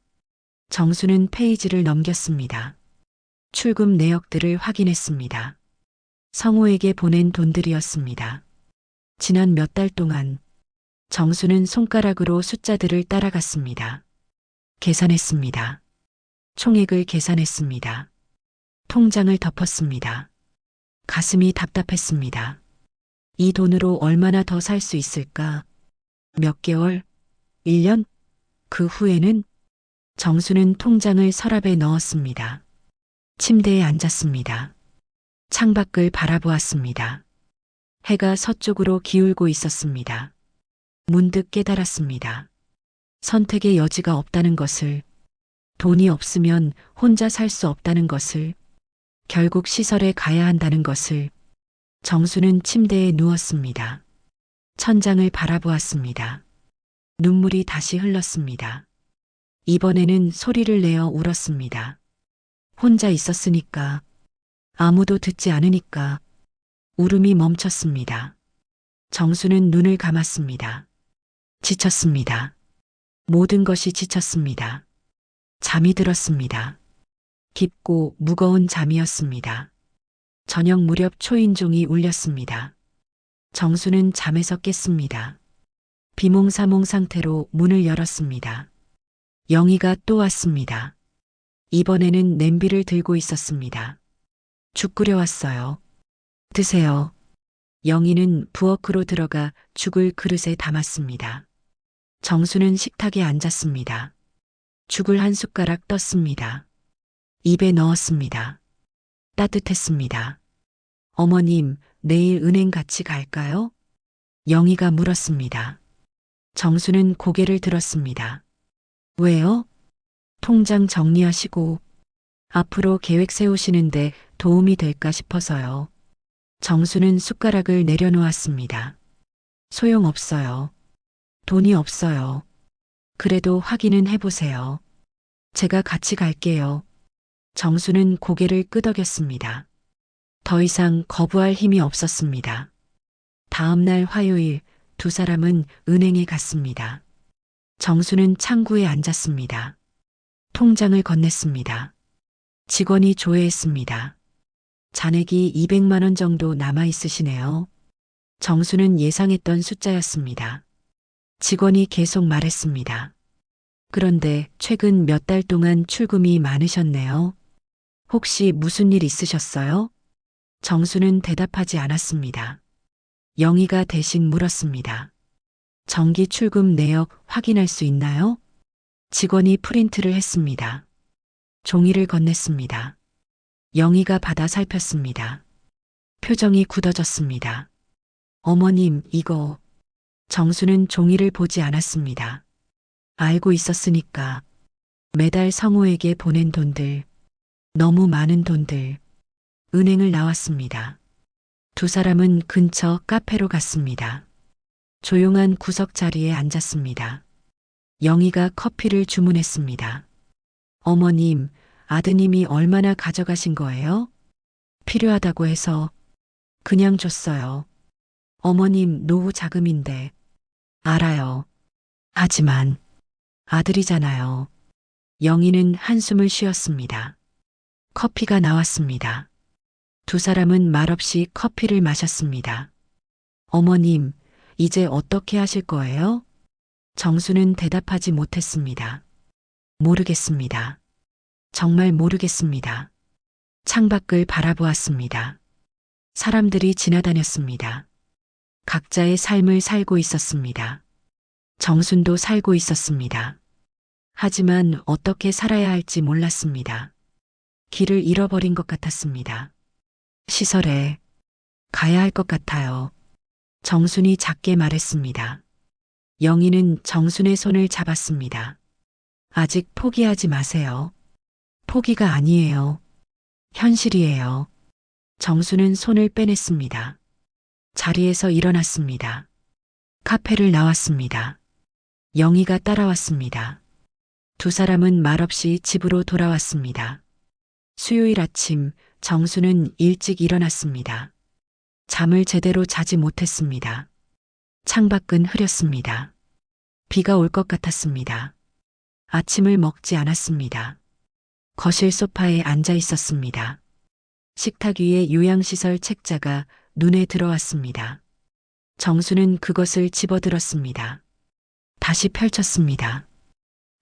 정수는 페이지를 넘겼습니다. 출금 내역들을 확인했습니다. 성우에게 보낸 돈들이었습니다. 지난 몇 달 동안 정수는 손가락으로 숫자들을 따라갔습니다. 계산했습니다. 총액을 계산했습니다. 통장을 덮었습니다. 가슴이 답답했습니다. 이 돈으로 얼마나 더 살 수 있을까? 몇 개월? 1년? 그 후에는? 정수는 통장을 서랍에 넣었습니다. 침대에 앉았습니다. 창밖을 바라보았습니다. 해가 서쪽으로 기울고 있었습니다. 문득 깨달았습니다. 선택의 여지가 없다는 것을, 돈이 없으면 혼자 살 수 없다는 것을, 결국 시설에 가야 한다는 것을. 정수는 침대에 누웠습니다. 천장을 바라보았습니다. 눈물이 다시 흘렀습니다. 이번에는 소리를 내어 울었습니다. 혼자 있었으니까, 아무도 듣지 않으니까 울음이 멈췄습니다. 정수는 눈을 감았습니다. 지쳤습니다. 모든 것이 지쳤습니다. 잠이 들었습니다. 깊고 무거운 잠이었습니다. 저녁 무렵 초인종이 울렸습니다. 정수는 잠에서 깼습니다. 비몽사몽 상태로 문을 열었습니다. 영희가 또 왔습니다. 이번에는 냄비를 들고 있었습니다. 죽 끓여왔어요. 드세요. 영희는 부엌으로 들어가 죽을 그릇에 담았습니다. 정수는 식탁에 앉았습니다. 죽을 한 숟가락 떴습니다. 입에 넣었습니다. 따뜻했습니다. 어머님, 내일 은행 같이 갈까요? 영희가 물었습니다. 정수는 고개를 들었습니다. 왜요? 통장 정리하시고 앞으로 계획 세우시는데 도움이 될까 싶어서요. 정수는 숟가락을 내려놓았습니다. 소용없어요. 돈이 없어요. 그래도 확인은 해보세요. 제가 같이 갈게요. 정수는 고개를 끄덕였습니다. 더 이상 거부할 힘이 없었습니다. 다음 날 화요일 두 사람은 은행에 갔습니다. 정수는 창구에 앉았습니다. 통장을 건넸습니다. 직원이 조회했습니다. 잔액이 200만 원 정도 남아 있으시네요. 정수는 예상했던 숫자였습니다. 직원이 계속 말했습니다. 그런데 최근 몇 달 동안 출금이 많으셨네요. 혹시 무슨 일 있으셨어요? 정수는 대답하지 않았습니다. 영희가 대신 물었습니다. 정기 출금 내역 확인할 수 있나요? 직원이 프린트를 했습니다. 종이를 건넸습니다. 영희가 받아 살폈습니다. 표정이 굳어졌습니다. 어머님, 이거. 정수는 종이를 보지 않았습니다. 알고 있었으니까. 매달 성우에게 보낸 돈들. 너무 많은 돈들. 은행을 나왔습니다. 두 사람은 근처 카페로 갔습니다. 조용한 구석 자리에 앉았습니다. 영희가 커피를 주문했습니다. 어머님, 아드님이 얼마나 가져가신 거예요? 필요하다고 해서 그냥 줬어요. 어머님 노후 자금인데. 알아요. 하지만 아들이잖아요. 영희는 한숨을 쉬었습니다. 커피가 나왔습니다. 두 사람은 말없이 커피를 마셨습니다. 어머님, 이제 어떻게 하실 거예요? 정수는 대답하지 못했습니다. 모르겠습니다. 정말 모르겠습니다. 창밖을 바라보았습니다. 사람들이 지나다녔습니다. 각자의 삶을 살고 있었습니다. 정순도 살고 있었습니다. 하지만 어떻게 살아야 할지 몰랐습니다. 길을 잃어버린 것 같았습니다. 시설에 가야 할 것 같아요. 정순이 작게 말했습니다. 영희는 정순의 손을 잡았습니다. 아직 포기하지 마세요. 포기가 아니에요. 현실이에요. 정수는 손을 빼냈습니다. 자리에서 일어났습니다. 카페를 나왔습니다. 영희가 따라왔습니다. 두 사람은 말없이 집으로 돌아왔습니다. 수요일 아침 정수는 일찍 일어났습니다. 잠을 제대로 자지 못했습니다. 창밖은 흐렸습니다. 비가 올 것 같았습니다. 아침을 먹지 않았습니다. 거실 소파에 앉아 있었습니다. 식탁 위에 요양시설 책자가 눈에 들어왔습니다. 정수는 그것을 집어들었습니다. 다시 펼쳤습니다.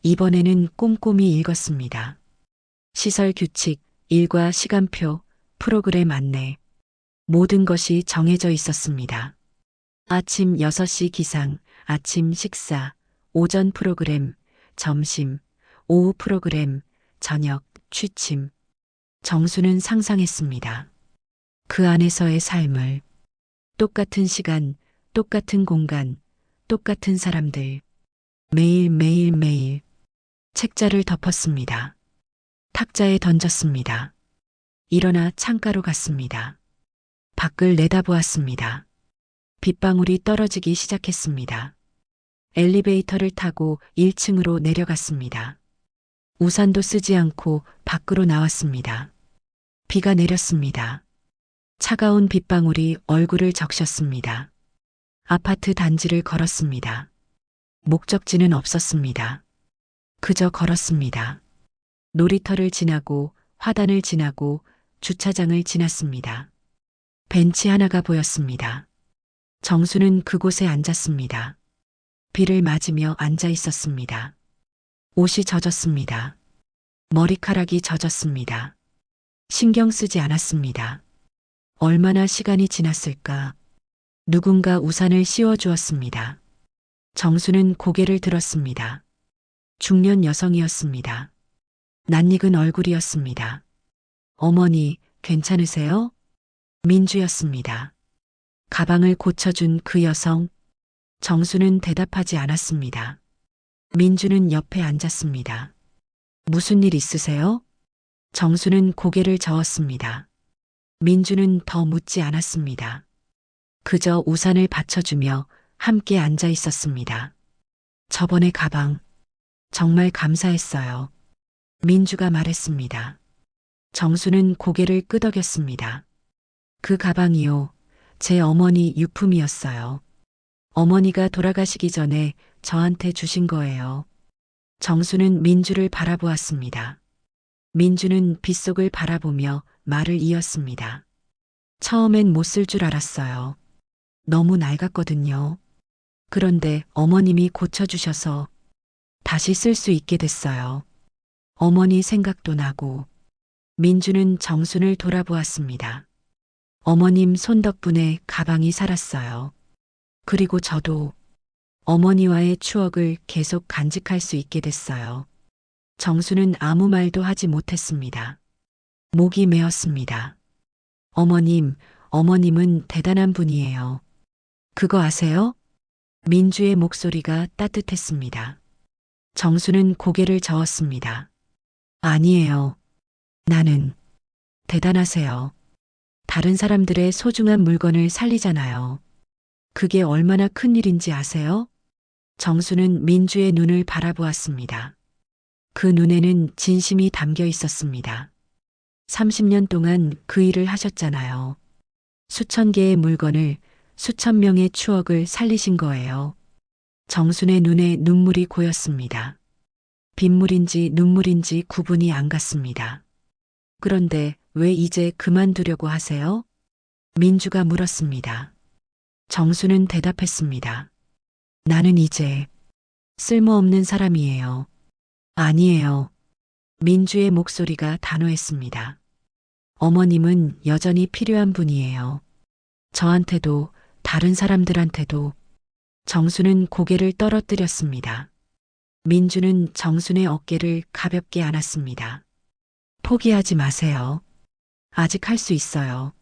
이번에는 꼼꼼히 읽었습니다. 시설 규칙, 일과 시간표, 프로그램 안내. 모든 것이 정해져 있었습니다. 아침 6시 기상, 아침 식사, 오전 프로그램, 점심, 오후 프로그램, 저녁, 취침. 정수는 상상했습니다. 그 안에서의 삶을. 똑같은 시간, 똑같은 공간, 똑같은 사람들. 매일 매일 매일. 책자를 덮었습니다. 탁자에 던졌습니다. 일어나 창가로 갔습니다. 밖을 내다보았습니다. 빗방울이 떨어지기 시작했습니다. 엘리베이터를 타고 1층으로 내려갔습니다. 우산도 쓰지 않고 밖으로 나왔습니다. 비가 내렸습니다. 차가운 빗방울이 얼굴을 적셨습니다. 아파트 단지를 걸었습니다. 목적지는 없었습니다. 그저 걸었습니다. 놀이터를 지나고 화단을 지나고 주차장을 지났습니다. 벤치 하나가 보였습니다. 정수는 그곳에 앉았습니다. 비를 맞으며 앉아 있었습니다. 옷이 젖었습니다. 머리카락이 젖었습니다. 신경 쓰지 않았습니다. 얼마나 시간이 지났을까? 누군가 우산을 씌워주었습니다. 정수는 고개를 들었습니다. 중년 여성이었습니다. 낯익은 얼굴이었습니다. 어머니, 괜찮으세요? 민주였습니다. 가방을 고쳐준 그 여성. 정수는 대답하지 않았습니다. 민주는 옆에 앉았습니다. 무슨 일 있으세요? 정수는 고개를 저었습니다. 민주는 더 묻지 않았습니다. 그저 우산을 받쳐주며 함께 앉아 있었습니다. 저번에 가방 정말 감사했어요. 민주가 말했습니다. 정수는 고개를 끄덕였습니다. 그 가방이요. 제 어머니 유품이었어요. 어머니가 돌아가시기 전에 저한테 주신 거예요. 정수는 민주를 바라보았습니다. 민주는 빗속을 바라보며 말을 이었습니다. 처음엔 못 쓸 줄 알았어요. 너무 낡았거든요. 그런데 어머님이 고쳐주셔서 다시 쓸 수 있게 됐어요. 어머니 생각도 나고. 민주는 정순을 돌아보았습니다. 어머님 손 덕분에 가방이 살았어요. 그리고 저도 어머니와의 추억을 계속 간직할 수 있게 됐어요. 정수는 아무 말도 하지 못했습니다. 목이 메었습니다. 어머님은 대단한 분이에요. 그거 아세요? 민주의 목소리가 따뜻했습니다. 정수는 고개를 저었습니다. 아니에요. 나는 대단하세요. 다른 사람들의 소중한 물건을 살리잖아요. 그게 얼마나 큰 일인지 아세요? 정수는 민주의 눈을 바라보았습니다. 그 눈에는 진심이 담겨 있었습니다. 30년 동안 그 일을 하셨잖아요. 수천 개의 물건을, 수천 명의 추억을 살리신 거예요. 정순의 눈에 눈물이 고였습니다. 빗물인지 눈물인지 구분이 안 갔습니다. 그런데 왜 이제 그만두려고 하세요? 민주가 물었습니다. 정수는 대답했습니다. 나는 이제 쓸모없는 사람이에요. 아니에요. 민주의 목소리가 단호했습니다. 어머님은 여전히 필요한 분이에요. 저한테도 다른 사람들한테도. 정수는 고개를 떨어뜨렸습니다. 민주는 정순의 어깨를 가볍게 안았습니다. 포기하지 마세요. 아직 할 수 있어요.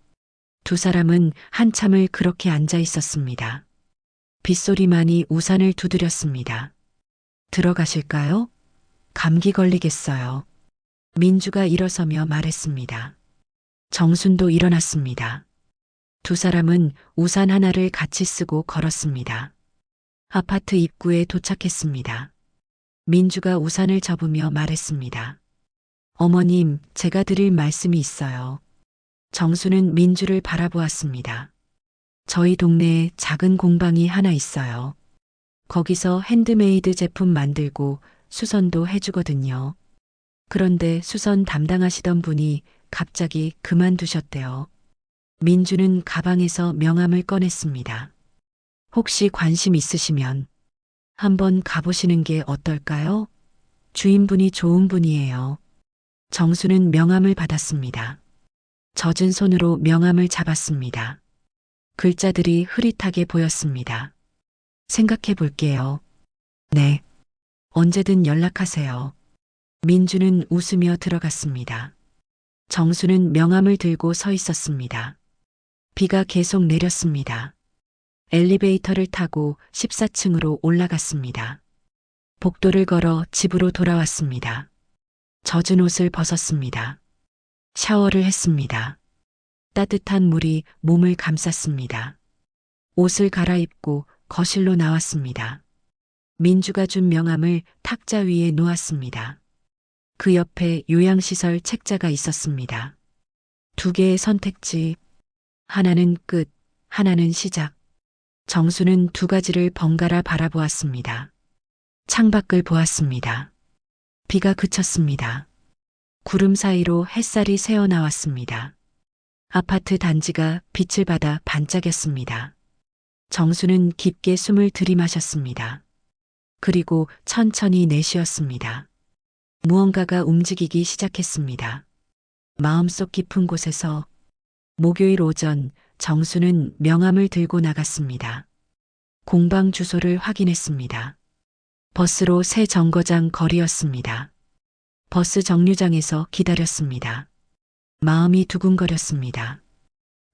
두 사람은 한참을 그렇게 앉아 있었습니다. 빗소리만이 우산을 두드렸습니다. 들어가실까요? 감기 걸리겠어요. 민주가 일어서며 말했습니다. 정순도 일어났습니다. 두 사람은 우산 하나를 같이 쓰고 걸었습니다. 아파트 입구에 도착했습니다. 민주가 우산을 접으며 말했습니다. 어머님, 제가 드릴 말씀이 있어요. 정수는 민주를 바라보았습니다. 저희 동네에 작은 공방이 하나 있어요. 거기서 핸드메이드 제품 만들고 수선도 해주거든요. 그런데 수선 담당하시던 분이 갑자기 그만두셨대요. 민주는 가방에서 명함을 꺼냈습니다. 혹시 관심 있으시면 한번 가보시는 게 어떨까요? 주인분이 좋은 분이에요. 정수는 명함을 받았습니다. 젖은 손으로 명함을 잡았습니다. 글자들이 흐릿하게 보였습니다. 생각해 볼게요. 네. 언제든 연락하세요. 민주는 웃으며 들어갔습니다. 정수는 명함을 들고 서 있었습니다. 비가 계속 내렸습니다. 엘리베이터를 타고 14층으로 올라갔습니다. 복도를 걸어 집으로 돌아왔습니다. 젖은 옷을 벗었습니다. 샤워를 했습니다. 따뜻한 물이 몸을 감쌌습니다. 옷을 갈아입고 거실로 나왔습니다. 민주가 준 명함을 탁자 위에 놓았습니다. 그 옆에 요양시설 책자가 있었습니다. 두 개의 선택지, 하나는 끝, 하나는 시작. 정수는 두 가지를 번갈아 바라보았습니다. 창밖을 보았습니다. 비가 그쳤습니다. 구름 사이로 햇살이 새어나왔습니다. 아파트 단지가 빛을 받아 반짝였습니다. 정수는 깊게 숨을 들이마셨습니다. 그리고 천천히 내쉬었습니다. 무언가가 움직이기 시작했습니다. 마음속 깊은 곳에서 목요일 오전 정수는 명함을 들고 나갔습니다. 공방 주소를 확인했습니다. 버스로 새 정거장 거리였습니다. 버스 정류장에서 기다렸습니다. 마음이 두근거렸습니다.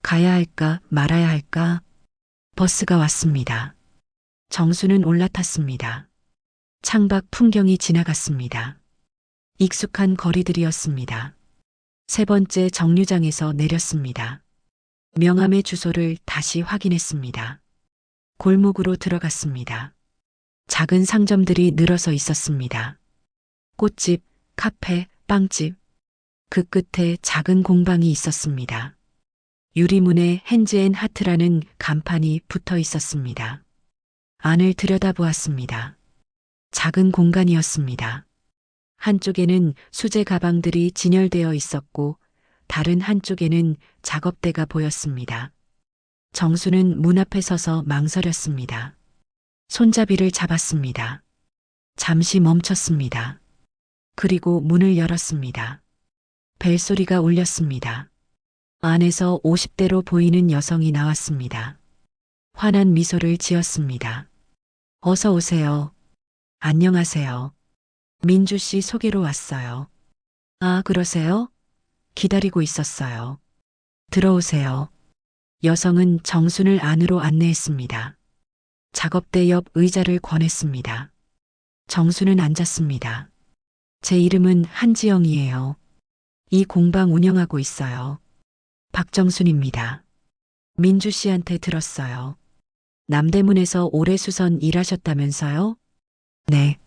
가야 할까 말아야 할까? 버스가 왔습니다. 정수는 올라탔습니다. 창밖 풍경이 지나갔습니다. 익숙한 거리들이었습니다. 세 번째 정류장에서 내렸습니다. 명함의 주소를 다시 확인했습니다. 골목으로 들어갔습니다. 작은 상점들이 늘어서 있었습니다. 꽃집, 카페, 빵집. 그 끝에 작은 공방이 있었습니다. 유리문에 핸즈앤하트라는 간판이 붙어 있었습니다. 안을 들여다보았습니다. 작은 공간이었습니다. 한쪽에는 수제 가방들이 진열되어 있었고 다른 한쪽에는 작업대가 보였습니다. 정수는 문 앞에 서서 망설였습니다. 손잡이를 잡았습니다. 잠시 멈췄습니다. 그리고 문을 열었습니다. 벨소리가 울렸습니다. 안에서 50대로 보이는 여성이 나왔습니다. 환한 미소를 지었습니다. 어서 오세요. 안녕하세요. 민주 씨 소개로 왔어요. 아, 그러세요? 기다리고 있었어요. 들어오세요. 여성은 정순을 안으로 안내했습니다. 작업대 옆 의자를 권했습니다. 정순은 앉았습니다. 제 이름은 한지영이에요. 이 공방 운영하고 있어요. 박정순입니다. 민주 씨한테 들었어요. 남대문에서 오래 수선 일하셨다면서요? 네.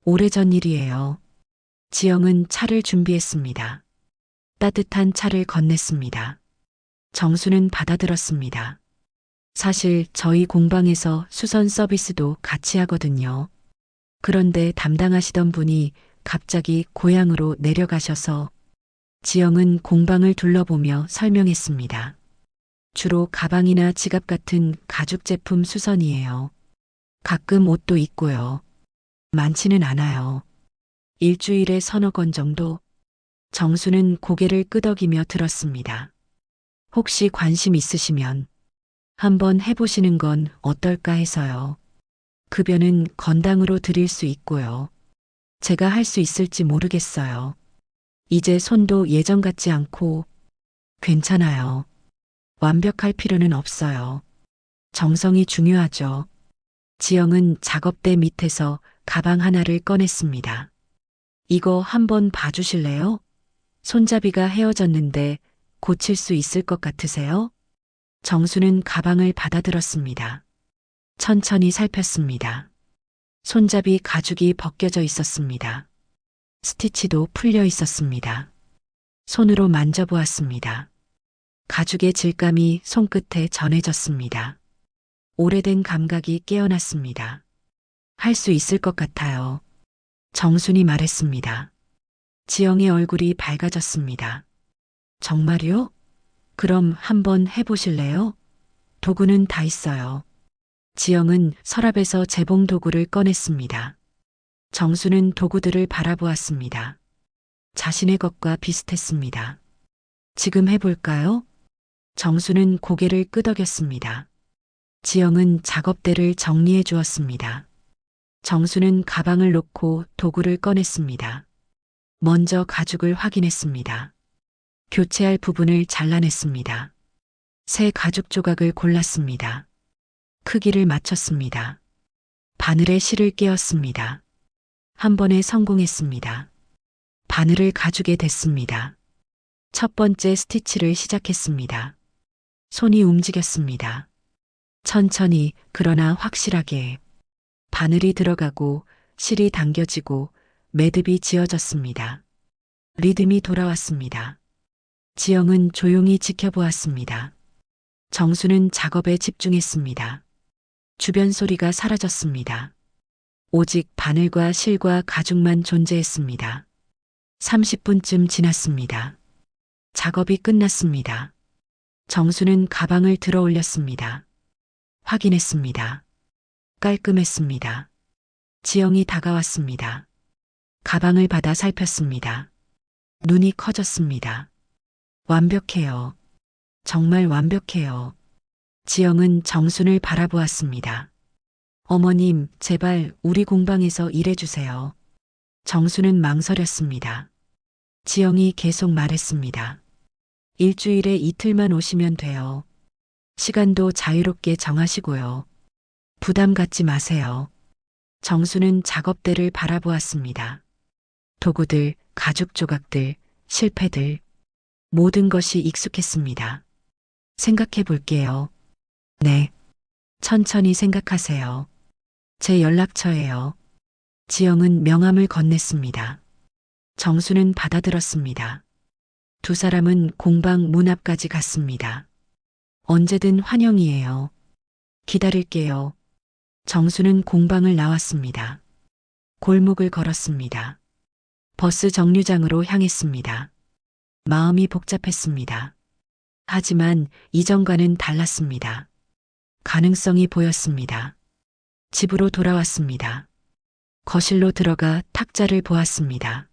오래전 일이에요. 지영은 차를 준비했습니다. 따뜻한 차를 건넸습니다. 정수는 받아들었습니다. 사실 저희 공방에서 수선 서비스도 같이 하거든요. 그런데 담당하시던 분이 갑자기 고향으로 내려가셔서 지영은 공방을 둘러보며 설명했습니다. 주로 가방이나 지갑 같은 가죽 제품 수선이에요. 가끔 옷도 있고요. 많지는 않아요. 일주일에 서너 건 정도. 정수는 고개를 끄덕이며 들었습니다. 혹시 관심 있으시면 한번 해보시는 건 어떨까 해서요. 급여는 건당으로 드릴 수 있고요. 제가 할 수 있을지 모르겠어요. 이제 손도 예전 같지 않고 괜찮아요. 완벽할 필요는 없어요. 정성이 중요하죠. 지영은 작업대 밑에서 가방 하나를 꺼냈습니다. 이거 한번 봐주실래요? 손잡이가 헤어졌는데 고칠 수 있을 것 같으세요? 정수는 가방을 받아들었습니다. 천천히 살폈습니다. 손잡이 가죽이 벗겨져 있었습니다. 스티치도 풀려 있었습니다. 손으로 만져보았습니다. 가죽의 질감이 손끝에 전해졌습니다. 오래된 감각이 깨어났습니다. 할 수 있을 것 같아요. 정순이 말했습니다. 지영의 얼굴이 밝아졌습니다. 정말요? 그럼 한번 해보실래요? 도구는 다 있어요. 지영은 서랍에서 재봉 도구를 꺼냈습니다. 정수는 도구들을 바라보았습니다. 자신의 것과 비슷했습니다. 지금 해볼까요? 정수는 고개를 끄덕였습니다. 지영은 작업대를 정리해 주었습니다. 정수는 가방을 놓고 도구를 꺼냈습니다. 먼저 가죽을 확인했습니다. 교체할 부분을 잘라냈습니다. 새 가죽 조각을 골랐습니다. 크기를 맞췄습니다. 바늘에 실을 끼웠습니다. 한 번에 성공했습니다. 바늘을 가죽에 댔습니다. 첫 번째 스티치를 시작했습니다. 손이 움직였습니다. 천천히 그러나 확실하게. 바늘이 들어가고 실이 당겨지고 매듭이 지어졌습니다. 리듬이 돌아왔습니다. 지영은 조용히 지켜보았습니다. 정수는 작업에 집중했습니다. 주변 소리가 사라졌습니다. 오직 바늘과 실과 가죽만 존재했습니다. 30분쯤 지났습니다. 작업이 끝났습니다. 정수는 가방을 들어 올렸습니다. 확인했습니다. 깔끔했습니다. 지영이 다가왔습니다. 가방을 받아 살폈습니다. 눈이 커졌습니다. 완벽해요. 정말 완벽해요. 지영은 정순을 바라보았습니다. 어머님, 제발 우리 공방에서 일해주세요. 정수는 망설였습니다. 지영이 계속 말했습니다. 일주일에 이틀만 오시면 돼요. 시간도 자유롭게 정하시고요. 부담 갖지 마세요. 정수는 작업대를 바라보았습니다. 도구들, 가죽 조각들, 실패들, 모든 것이 익숙했습니다. 생각해 볼게요. 네. 천천히 생각하세요. 제 연락처예요. 지영은 명함을 건넸습니다. 정수는 받아들었습니다. 두 사람은 공방 문 앞까지 갔습니다. 언제든 환영이에요. 기다릴게요. 정수는 공방을 나왔습니다. 골목을 걸었습니다. 버스 정류장으로 향했습니다. 마음이 복잡했습니다. 하지만 이전과는 달랐습니다. 가능성이 보였습니다. 집으로 돌아왔습니다. 거실로 들어가 탁자를 보았습니다.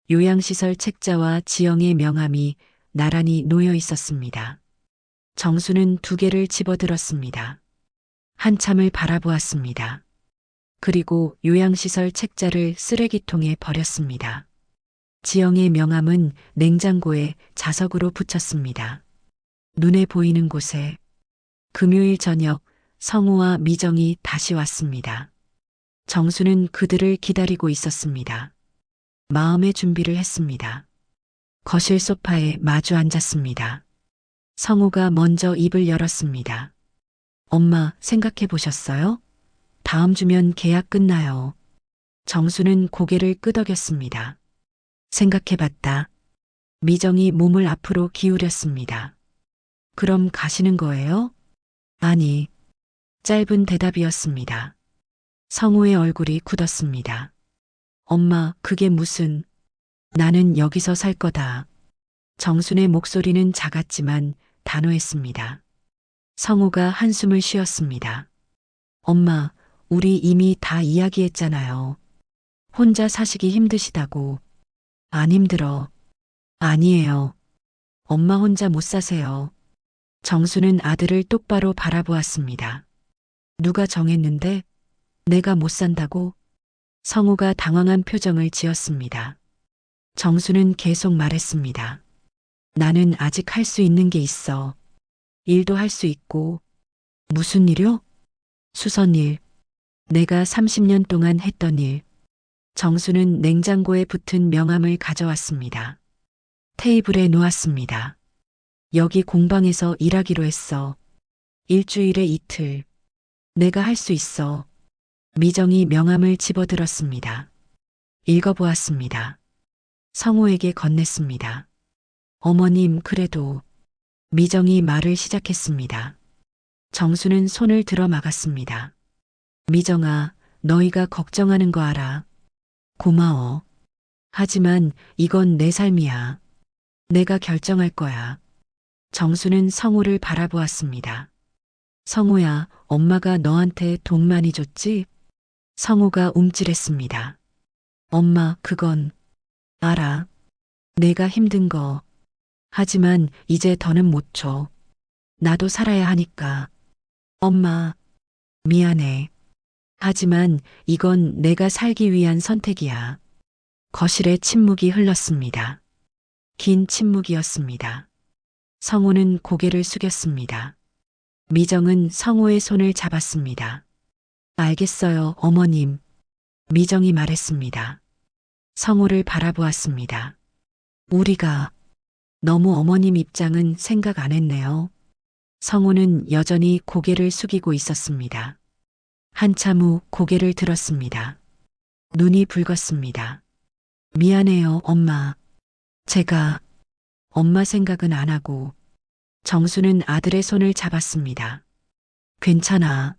요양시설 책자와 지영의 명함이 나란히 놓여 있었습니다. 정수는 두 개를 집어들었습니다. 한참을 바라보았습니다. 그리고 요양시설 책자를 쓰레기통에 버렸습니다. 지영의 명함은 냉장고에 자석으로 붙였습니다. 눈에 보이는 곳에 금요일 저녁 성우와 미정이 다시 왔습니다. 정수는 그들을 기다리고 있었습니다. 마음의 준비를 했습니다. 거실 소파에 마주 앉았습니다. 성우가 먼저 입을 열었습니다. 엄마, 생각해 보셨어요? 다음 주면 계약 끝나요. 정수는 고개를 끄덕였습니다. 생각해 봤다. 미정이 몸을 앞으로 기울였습니다. 그럼 가시는 거예요? 아니. 짧은 대답이었습니다. 성우의 얼굴이 굳었습니다. 엄마, 그게 무슨... 나는 여기서 살 거다. 정순의 목소리는 작았지만 단호했습니다. 성우가 한숨을 쉬었습니다. 엄마, 우리 이미 다 이야기했잖아요. 혼자 사시기 힘드시다고. 안 힘들어. 아니에요. 엄마 혼자 못 사세요. 정수는 아들을 똑바로 바라보았습니다. 누가 정했는데? 내가 못 산다고? 성우가 당황한 표정을 지었습니다. 정수는 계속 말했습니다. 나는 아직 할 수 있는 게 있어. 일도 할 수 있고. 무슨 일요? 수선일. 내가 30년 동안 했던 일. 정수는 냉장고에 붙은 명함을 가져왔습니다. 테이블에 놓았습니다. 여기 공방에서 일하기로 했어. 일주일에 이틀. 내가 할 수 있어. 미정이 명함을 집어들었습니다. 읽어보았습니다. 성우에게 건넸습니다. 어머님, 그래도... 미정이 말을 시작했습니다. 정수는 손을 들어 막았습니다. 미정아, 너희가 걱정하는 거 알아. 고마워. 하지만 이건 내 삶이야. 내가 결정할 거야. 정수는 성우를 바라보았습니다. 성우야, 엄마가 너한테 돈 많이 줬지? 성우가 움찔했습니다. 엄마, 그건... 알아. 내가 힘든 거. 하지만 이제 더는 못 줘. 나도 살아야 하니까. 엄마, 미안해. 하지만 이건 내가 살기 위한 선택이야. 거실에 침묵이 흘렀습니다. 긴 침묵이었습니다. 성우는 고개를 숙였습니다. 미정은 성우의 손을 잡았습니다. 알겠어요, 어머님. 미정이 말했습니다. 성우를 바라보았습니다. 우리가... 너무 어머님 입장은 생각 안 했네요. 성우는 여전히 고개를 숙이고 있었습니다. 한참 후 고개를 들었습니다. 눈이 붉었습니다. 미안해요, 엄마. 제가 엄마 생각은 안 하고 정수는 아들의 손을 잡았습니다. 괜찮아.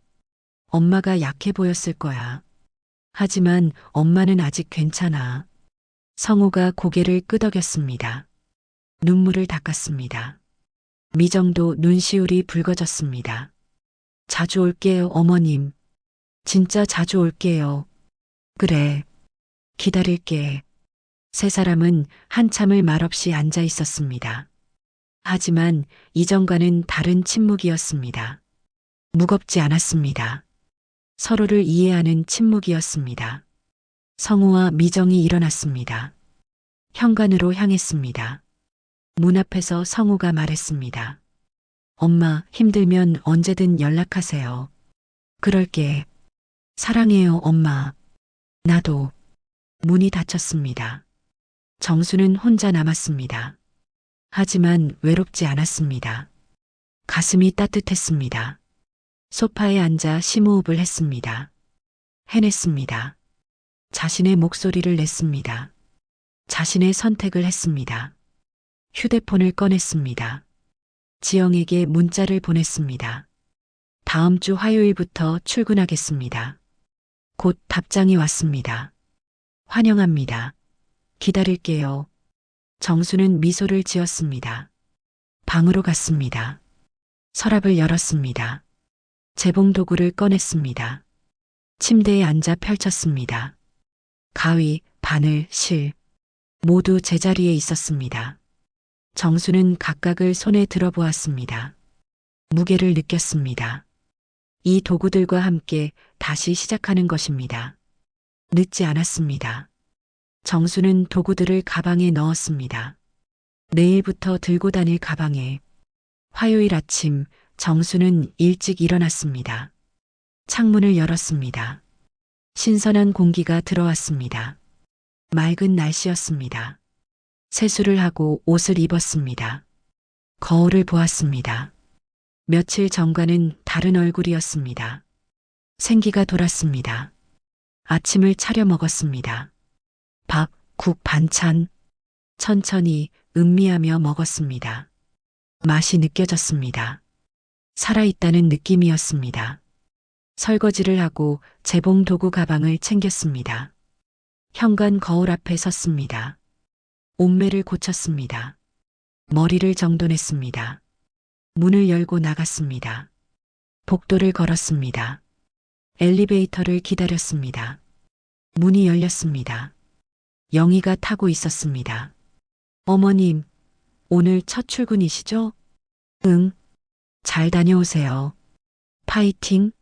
엄마가 약해 보였을 거야. 하지만 엄마는 아직 괜찮아. 성우가 고개를 끄덕였습니다. 눈물을 닦았습니다. 미정도 눈시울이 붉어졌습니다. 자주 올게요, 어머님. 진짜 자주 올게요. 그래. 기다릴게. 세 사람은 한참을 말없이 앉아 있었습니다. 하지만 이전과는 다른 침묵이었습니다. 무겁지 않았습니다. 서로를 이해하는 침묵이었습니다. 성우와 미정이 일어났습니다. 현관으로 향했습니다. 문 앞에서 성우가 말했습니다. 엄마, 힘들면 언제든 연락하세요. 그럴게. 사랑해요, 엄마. 나도. 문이 닫혔습니다. 정수는 혼자 남았습니다. 하지만 외롭지 않았습니다. 가슴이 따뜻했습니다. 소파에 앉아 심호흡을 했습니다. 해냈습니다. 자신의 목소리를 냈습니다. 자신의 선택을 했습니다. 휴대폰을 꺼냈습니다. 지영에게 문자를 보냈습니다. 다음 주 화요일부터 출근하겠습니다. 곧 답장이 왔습니다. 환영합니다. 기다릴게요. 정수는 미소를 지었습니다. 방으로 갔습니다. 서랍을 열었습니다. 재봉 도구를 꺼냈습니다. 침대에 앉아 펼쳤습니다. 가위, 바늘, 실 모두 제자리에 있었습니다. 정수는 각각을 손에 들어보았습니다. 무게를 느꼈습니다. 이 도구들과 함께 다시 시작하는 것입니다. 늦지 않았습니다. 정수는 도구들을 가방에 넣었습니다. 내일부터 들고 다닐 가방에. 화요일 아침 정수는 일찍 일어났습니다. 창문을 열었습니다. 신선한 공기가 들어왔습니다. 맑은 날씨였습니다. 세수를 하고 옷을 입었습니다. 거울을 보았습니다. 며칠 전과는 다른 얼굴이었습니다. 생기가 돌았습니다. 아침을 차려 먹었습니다. 밥, 국, 반찬. 천천히 음미하며 먹었습니다. 맛이 느껴졌습니다. 살아있다는 느낌이었습니다. 설거지를 하고 재봉 도구 가방을 챙겼습니다. 현관 거울 앞에 섰습니다. 옷매를 고쳤습니다. 머리를 정돈했습니다. 문을 열고 나갔습니다. 복도를 걸었습니다. 엘리베이터를 기다렸습니다. 문이 열렸습니다. 영희가 타고 있었습니다. 어머님, 오늘 첫 출근이시죠? 응. 잘 다녀오세요. 파이팅.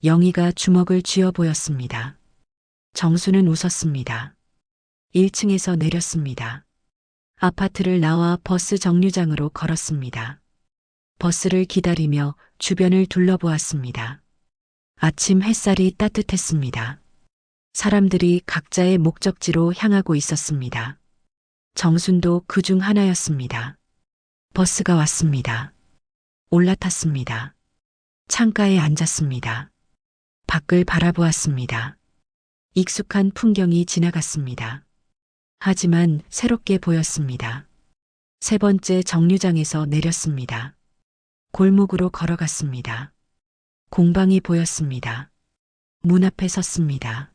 영희가 주먹을 쥐어 보였습니다. 정수는 웃었습니다. 1층에서 내렸습니다. 아파트를 나와 버스 정류장으로 걸었습니다. 버스를 기다리며 주변을 둘러보았습니다. 아침 햇살이 따뜻했습니다. 사람들이 각자의 목적지로 향하고 있었습니다. 정순도 그 중 하나였습니다. 버스가 왔습니다. 올라탔습니다. 창가에 앉았습니다. 밖을 바라보았습니다. 익숙한 풍경이 지나갔습니다. 하지만 새롭게 보였습니다. 세 번째 정류장에서 내렸습니다. 골목으로 걸어갔습니다. 공방이 보였습니다. 문 앞에 섰습니다.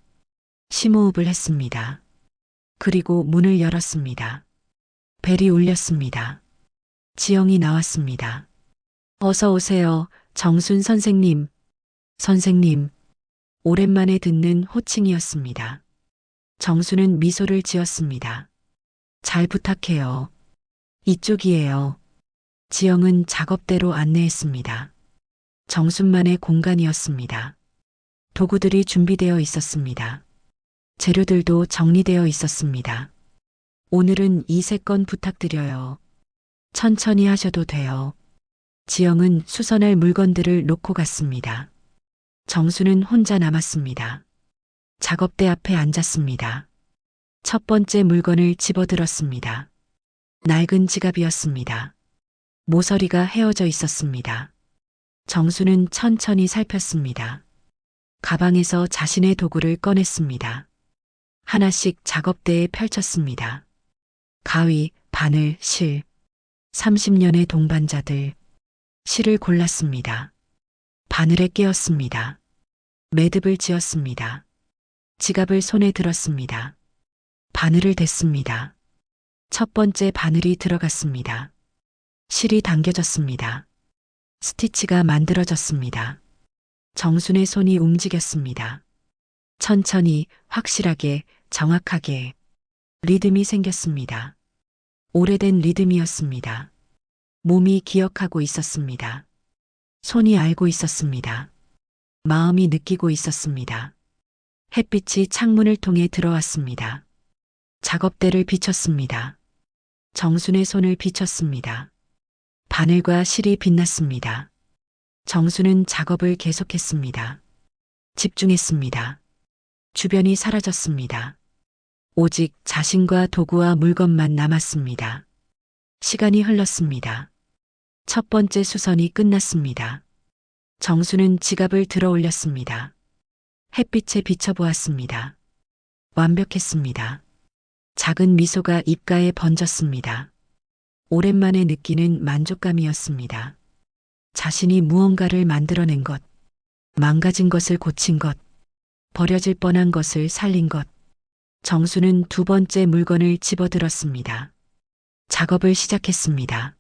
심호흡을 했습니다. 그리고 문을 열었습니다. 벨이 울렸습니다. 지영이 나왔습니다. 어서 오세요, 정순 선생님. 선생님. 오랜만에 듣는 호칭이었습니다. 정수는 미소를 지었습니다. 잘 부탁해요. 이쪽이에요. 지영은 작업대로 안내했습니다. 정순만의 공간이었습니다. 도구들이 준비되어 있었습니다. 재료들도 정리되어 있었습니다. 오늘은 이 세 건 부탁드려요. 천천히 하셔도 돼요. 지영은 수선할 물건들을 놓고 갔습니다. 정수는 혼자 남았습니다. 작업대 앞에 앉았습니다. 첫 번째 물건을 집어들었습니다. 낡은 지갑이었습니다. 모서리가 헤어져 있었습니다. 정수는 천천히 살폈습니다. 가방에서 자신의 도구를 꺼냈습니다. 하나씩 작업대에 펼쳤습니다. 가위, 바늘, 실, 30년의 동반자들, 실을 골랐습니다. 바늘에 끼웠습니다. 매듭을 지었습니다. 지갑을 손에 들었습니다. 바늘을 댔습니다. 첫 번째 바늘이 들어갔습니다. 실이 당겨졌습니다. 스티치가 만들어졌습니다. 정순의 손이 움직였습니다. 천천히, 확실하게, 정확하게 리듬이 생겼습니다. 오래된 리듬이었습니다. 몸이 기억하고 있었습니다. 손이 알고 있었습니다. 마음이 느끼고 있었습니다. 햇빛이 창문을 통해 들어왔습니다. 작업대를 비췄습니다. 정순의 손을 비췄습니다. 바늘과 실이 빛났습니다. 정순은 작업을 계속했습니다. 집중했습니다. 주변이 사라졌습니다. 오직 자신과 도구와 물건만 남았습니다. 시간이 흘렀습니다. 첫 번째 수선이 끝났습니다. 정수는 지갑을 들어 올렸습니다. 햇빛에 비춰보았습니다. 완벽했습니다. 작은 미소가 입가에 번졌습니다. 오랜만에 느끼는 만족감이었습니다. 자신이 무언가를 만들어낸 것, 망가진 것을 고친 것, 버려질 뻔한 것을 살린 것. 정수는 두 번째 물건을 집어들었습니다. 작업을 시작했습니다.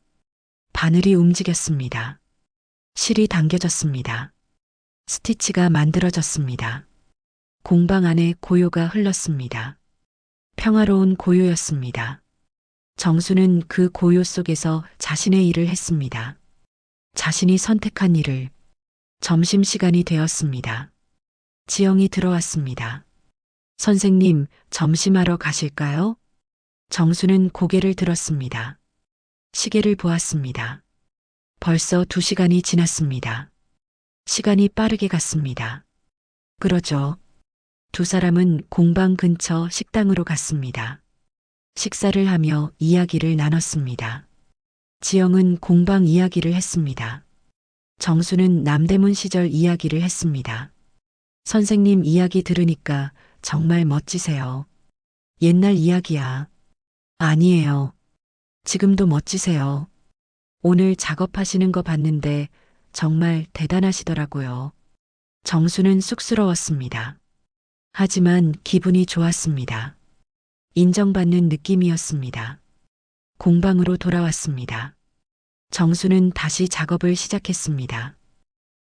바늘이 움직였습니다. 실이 당겨졌습니다. 스티치가 만들어졌습니다. 공방 안에 고요가 흘렀습니다. 평화로운 고요였습니다. 정수는 그 고요 속에서 자신의 일을 했습니다. 자신이 선택한 일을. 점심시간이 되었습니다. 지영이 들어왔습니다. 선생님, 점심하러 가실까요? 정수는 고개를 들었습니다. 시계를 보았습니다. 벌써 2시간이 지났습니다. 시간이 빠르게 갔습니다. 그러죠. 두 사람은 공방 근처 식당으로 갔습니다. 식사를 하며 이야기를 나눴습니다. 지영은 공방 이야기를 했습니다. 정수는 남대문 시절 이야기를 했습니다. 선생님 이야기 들으니까 정말 멋지세요. 옛날 이야기야. 아니에요. 지금도 멋지세요. 오늘 작업하시는 거 봤는데 정말 대단하시더라고요. 정수는 쑥스러웠습니다. 하지만 기분이 좋았습니다. 인정받는 느낌이었습니다. 공방으로 돌아왔습니다. 정수는 다시 작업을 시작했습니다.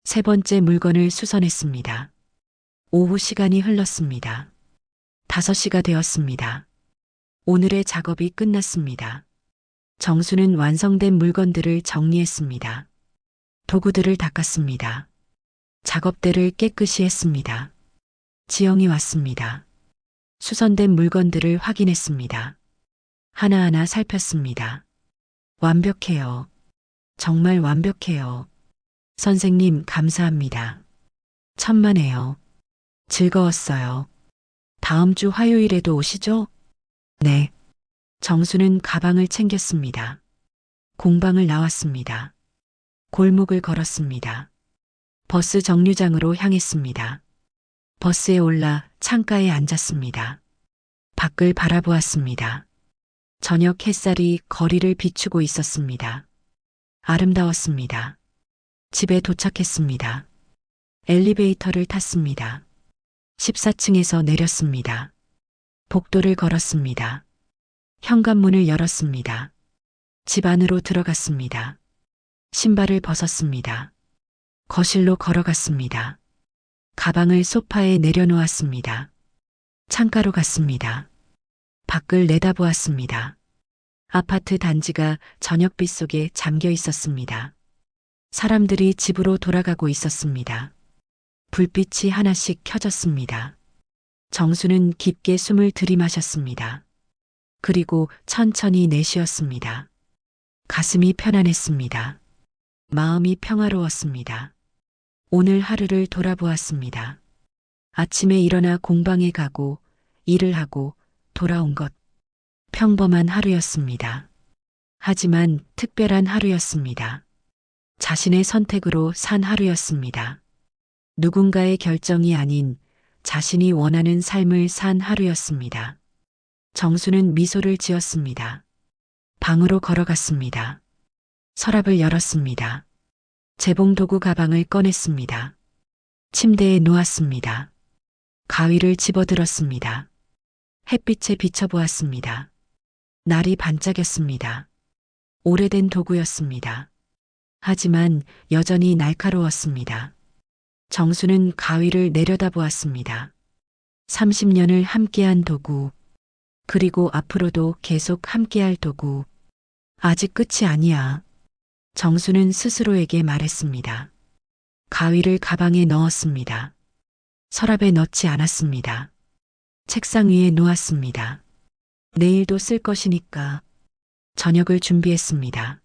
세 번째 물건을 수선했습니다. 오후 시간이 흘렀습니다. 5시가 되었습니다. 오늘의 작업이 끝났습니다. 정수는 완성된 물건들을 정리했습니다. 도구들을 닦았습니다. 작업대를 깨끗이 했습니다. 지영이 왔습니다. 수선된 물건들을 확인했습니다. 하나하나 살폈습니다. 완벽해요. 정말 완벽해요. 선생님, 감사합니다. 천만에요. 즐거웠어요. 다음 주 화요일에도 오시죠? 네. 정수는 가방을 챙겼습니다. 공방을 나왔습니다. 골목을 걸었습니다. 버스 정류장으로 향했습니다. 버스에 올라 창가에 앉았습니다. 밖을 바라보았습니다. 저녁 햇살이 거리를 비추고 있었습니다. 아름다웠습니다. 집에 도착했습니다. 엘리베이터를 탔습니다. 14층에서 내렸습니다. 복도를 걸었습니다. 현관문을 열었습니다. 집 안으로 들어갔습니다. 신발을 벗었습니다. 거실로 걸어갔습니다. 가방을 소파에 내려놓았습니다. 창가로 갔습니다. 밖을 내다보았습니다. 아파트 단지가 저녁빛 속에 잠겨 있었습니다. 사람들이 집으로 돌아가고 있었습니다. 불빛이 하나씩 켜졌습니다. 정수는 깊게 숨을 들이마셨습니다. 그리고 천천히 내쉬었습니다. 가슴이 편안했습니다. 마음이 평화로웠습니다. 오늘 하루를 돌아보았습니다. 아침에 일어나 공방에 가고 일을 하고 돌아온 것. 평범한 하루였습니다. 하지만 특별한 하루였습니다. 자신의 선택으로 산 하루였습니다. 누군가의 결정이 아닌 자신이 원하는 삶을 산 하루였습니다. 정수는 미소를 지었습니다. 방으로 걸어갔습니다. 서랍을 열었습니다. 재봉 도구 가방을 꺼냈습니다. 침대에 누웠습니다. 가위를 집어들었습니다. 햇빛에 비춰보았습니다. 날이 반짝였습니다. 오래된 도구였습니다. 하지만 여전히 날카로웠습니다. 정수는 가위를 내려다보았습니다. 30년을 함께한 도구, 그리고 앞으로도 계속 함께할 도구. 아직 끝이 아니야. 정수는 스스로에게 말했습니다. 가위를 가방에 넣었습니다. 서랍에 넣지 않았습니다. 책상 위에 놓았습니다. 내일도 쓸 것이니까. 저녁을 준비했습니다.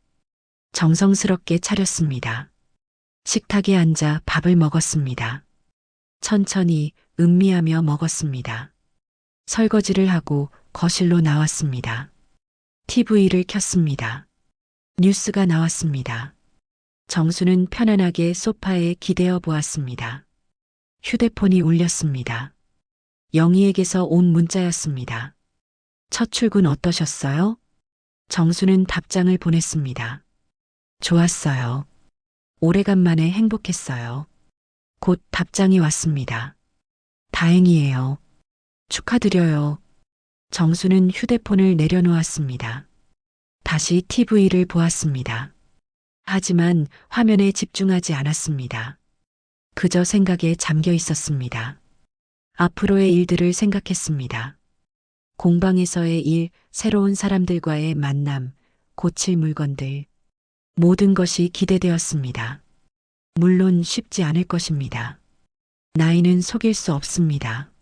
정성스럽게 차렸습니다. 식탁에 앉아 밥을 먹었습니다. 천천히 음미하며 먹었습니다. 설거지를 하고 거실로 나왔습니다. TV를 켰습니다. 뉴스가 나왔습니다. 정수는 편안하게 소파에 기대어 보았습니다. 휴대폰이 울렸습니다. 영희에게서 온 문자였습니다. 첫 출근 어떠셨어요? 정수는 답장을 보냈습니다. 좋았어요. 오래간만에 행복했어요. 곧 답장이 왔습니다. 다행이에요. 축하드려요. 정수는 휴대폰을 내려놓았습니다. 다시 TV를 보았습니다. 하지만 화면에 집중하지 않았습니다. 그저 생각에 잠겨 있었습니다. 앞으로의 일들을 생각했습니다. 공방에서의 일, 새로운 사람들과의 만남, 고칠 물건들. 모든 것이 기대되었습니다. 물론 쉽지 않을 것입니다. 나이는 속일 수 없습니다.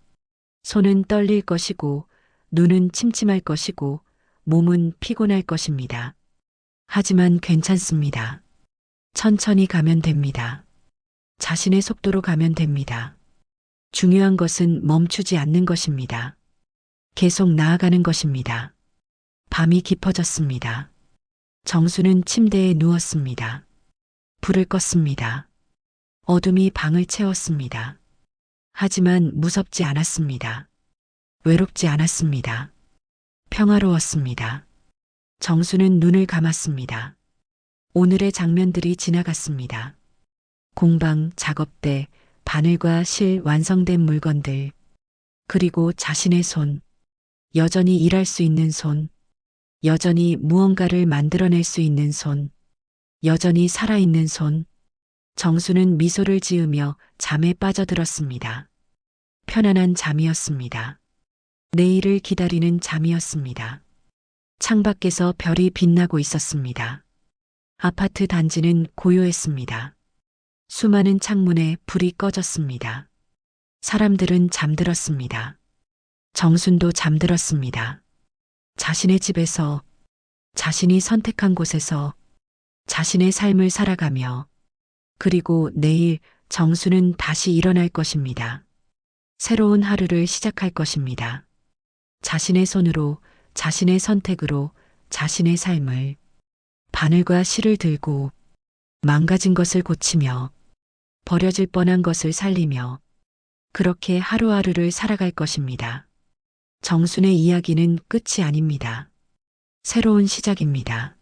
손은 떨릴 것이고, 눈은 침침할 것이고, 몸은 피곤할 것입니다. 하지만 괜찮습니다. 천천히 가면 됩니다. 자신의 속도로 가면 됩니다. 중요한 것은 멈추지 않는 것입니다. 계속 나아가는 것입니다. 밤이 깊어졌습니다. 정수는 침대에 누웠습니다. 불을 껐습니다. 어둠이 방을 채웠습니다. 하지만 무섭지 않았습니다. 외롭지 않았습니다. 평화로웠습니다. 정수는 눈을 감았습니다. 오늘의 장면들이 지나갔습니다. 공방, 작업대, 바늘과 실 완성된 물건들, 그리고 자신의 손, 여전히 일할 수 있는 손, 여전히 무언가를 만들어낼 수 있는 손, 여전히 살아있는 손. 정수는 미소를 지으며 잠에 빠져들었습니다. 편안한 잠이었습니다. 내일을 기다리는 잠이었습니다. 창밖에서 별이 빛나고 있었습니다. 아파트 단지는 고요했습니다. 수많은 창문에 불이 꺼졌습니다. 사람들은 잠들었습니다. 정순도 잠들었습니다. 자신의 집에서, 자신이 선택한 곳에서 자신의 삶을 살아가며, 그리고 내일 정수는 다시 일어날 것입니다. 새로운 하루를 시작할 것입니다. 자신의 손으로, 자신의 선택으로 자신의 삶을, 바늘과 실을 들고 망가진 것을 고치며 버려질 뻔한 것을 살리며 그렇게 하루하루를 살아갈 것입니다. 정순의 이야기는 끝이 아닙니다. 새로운 시작입니다.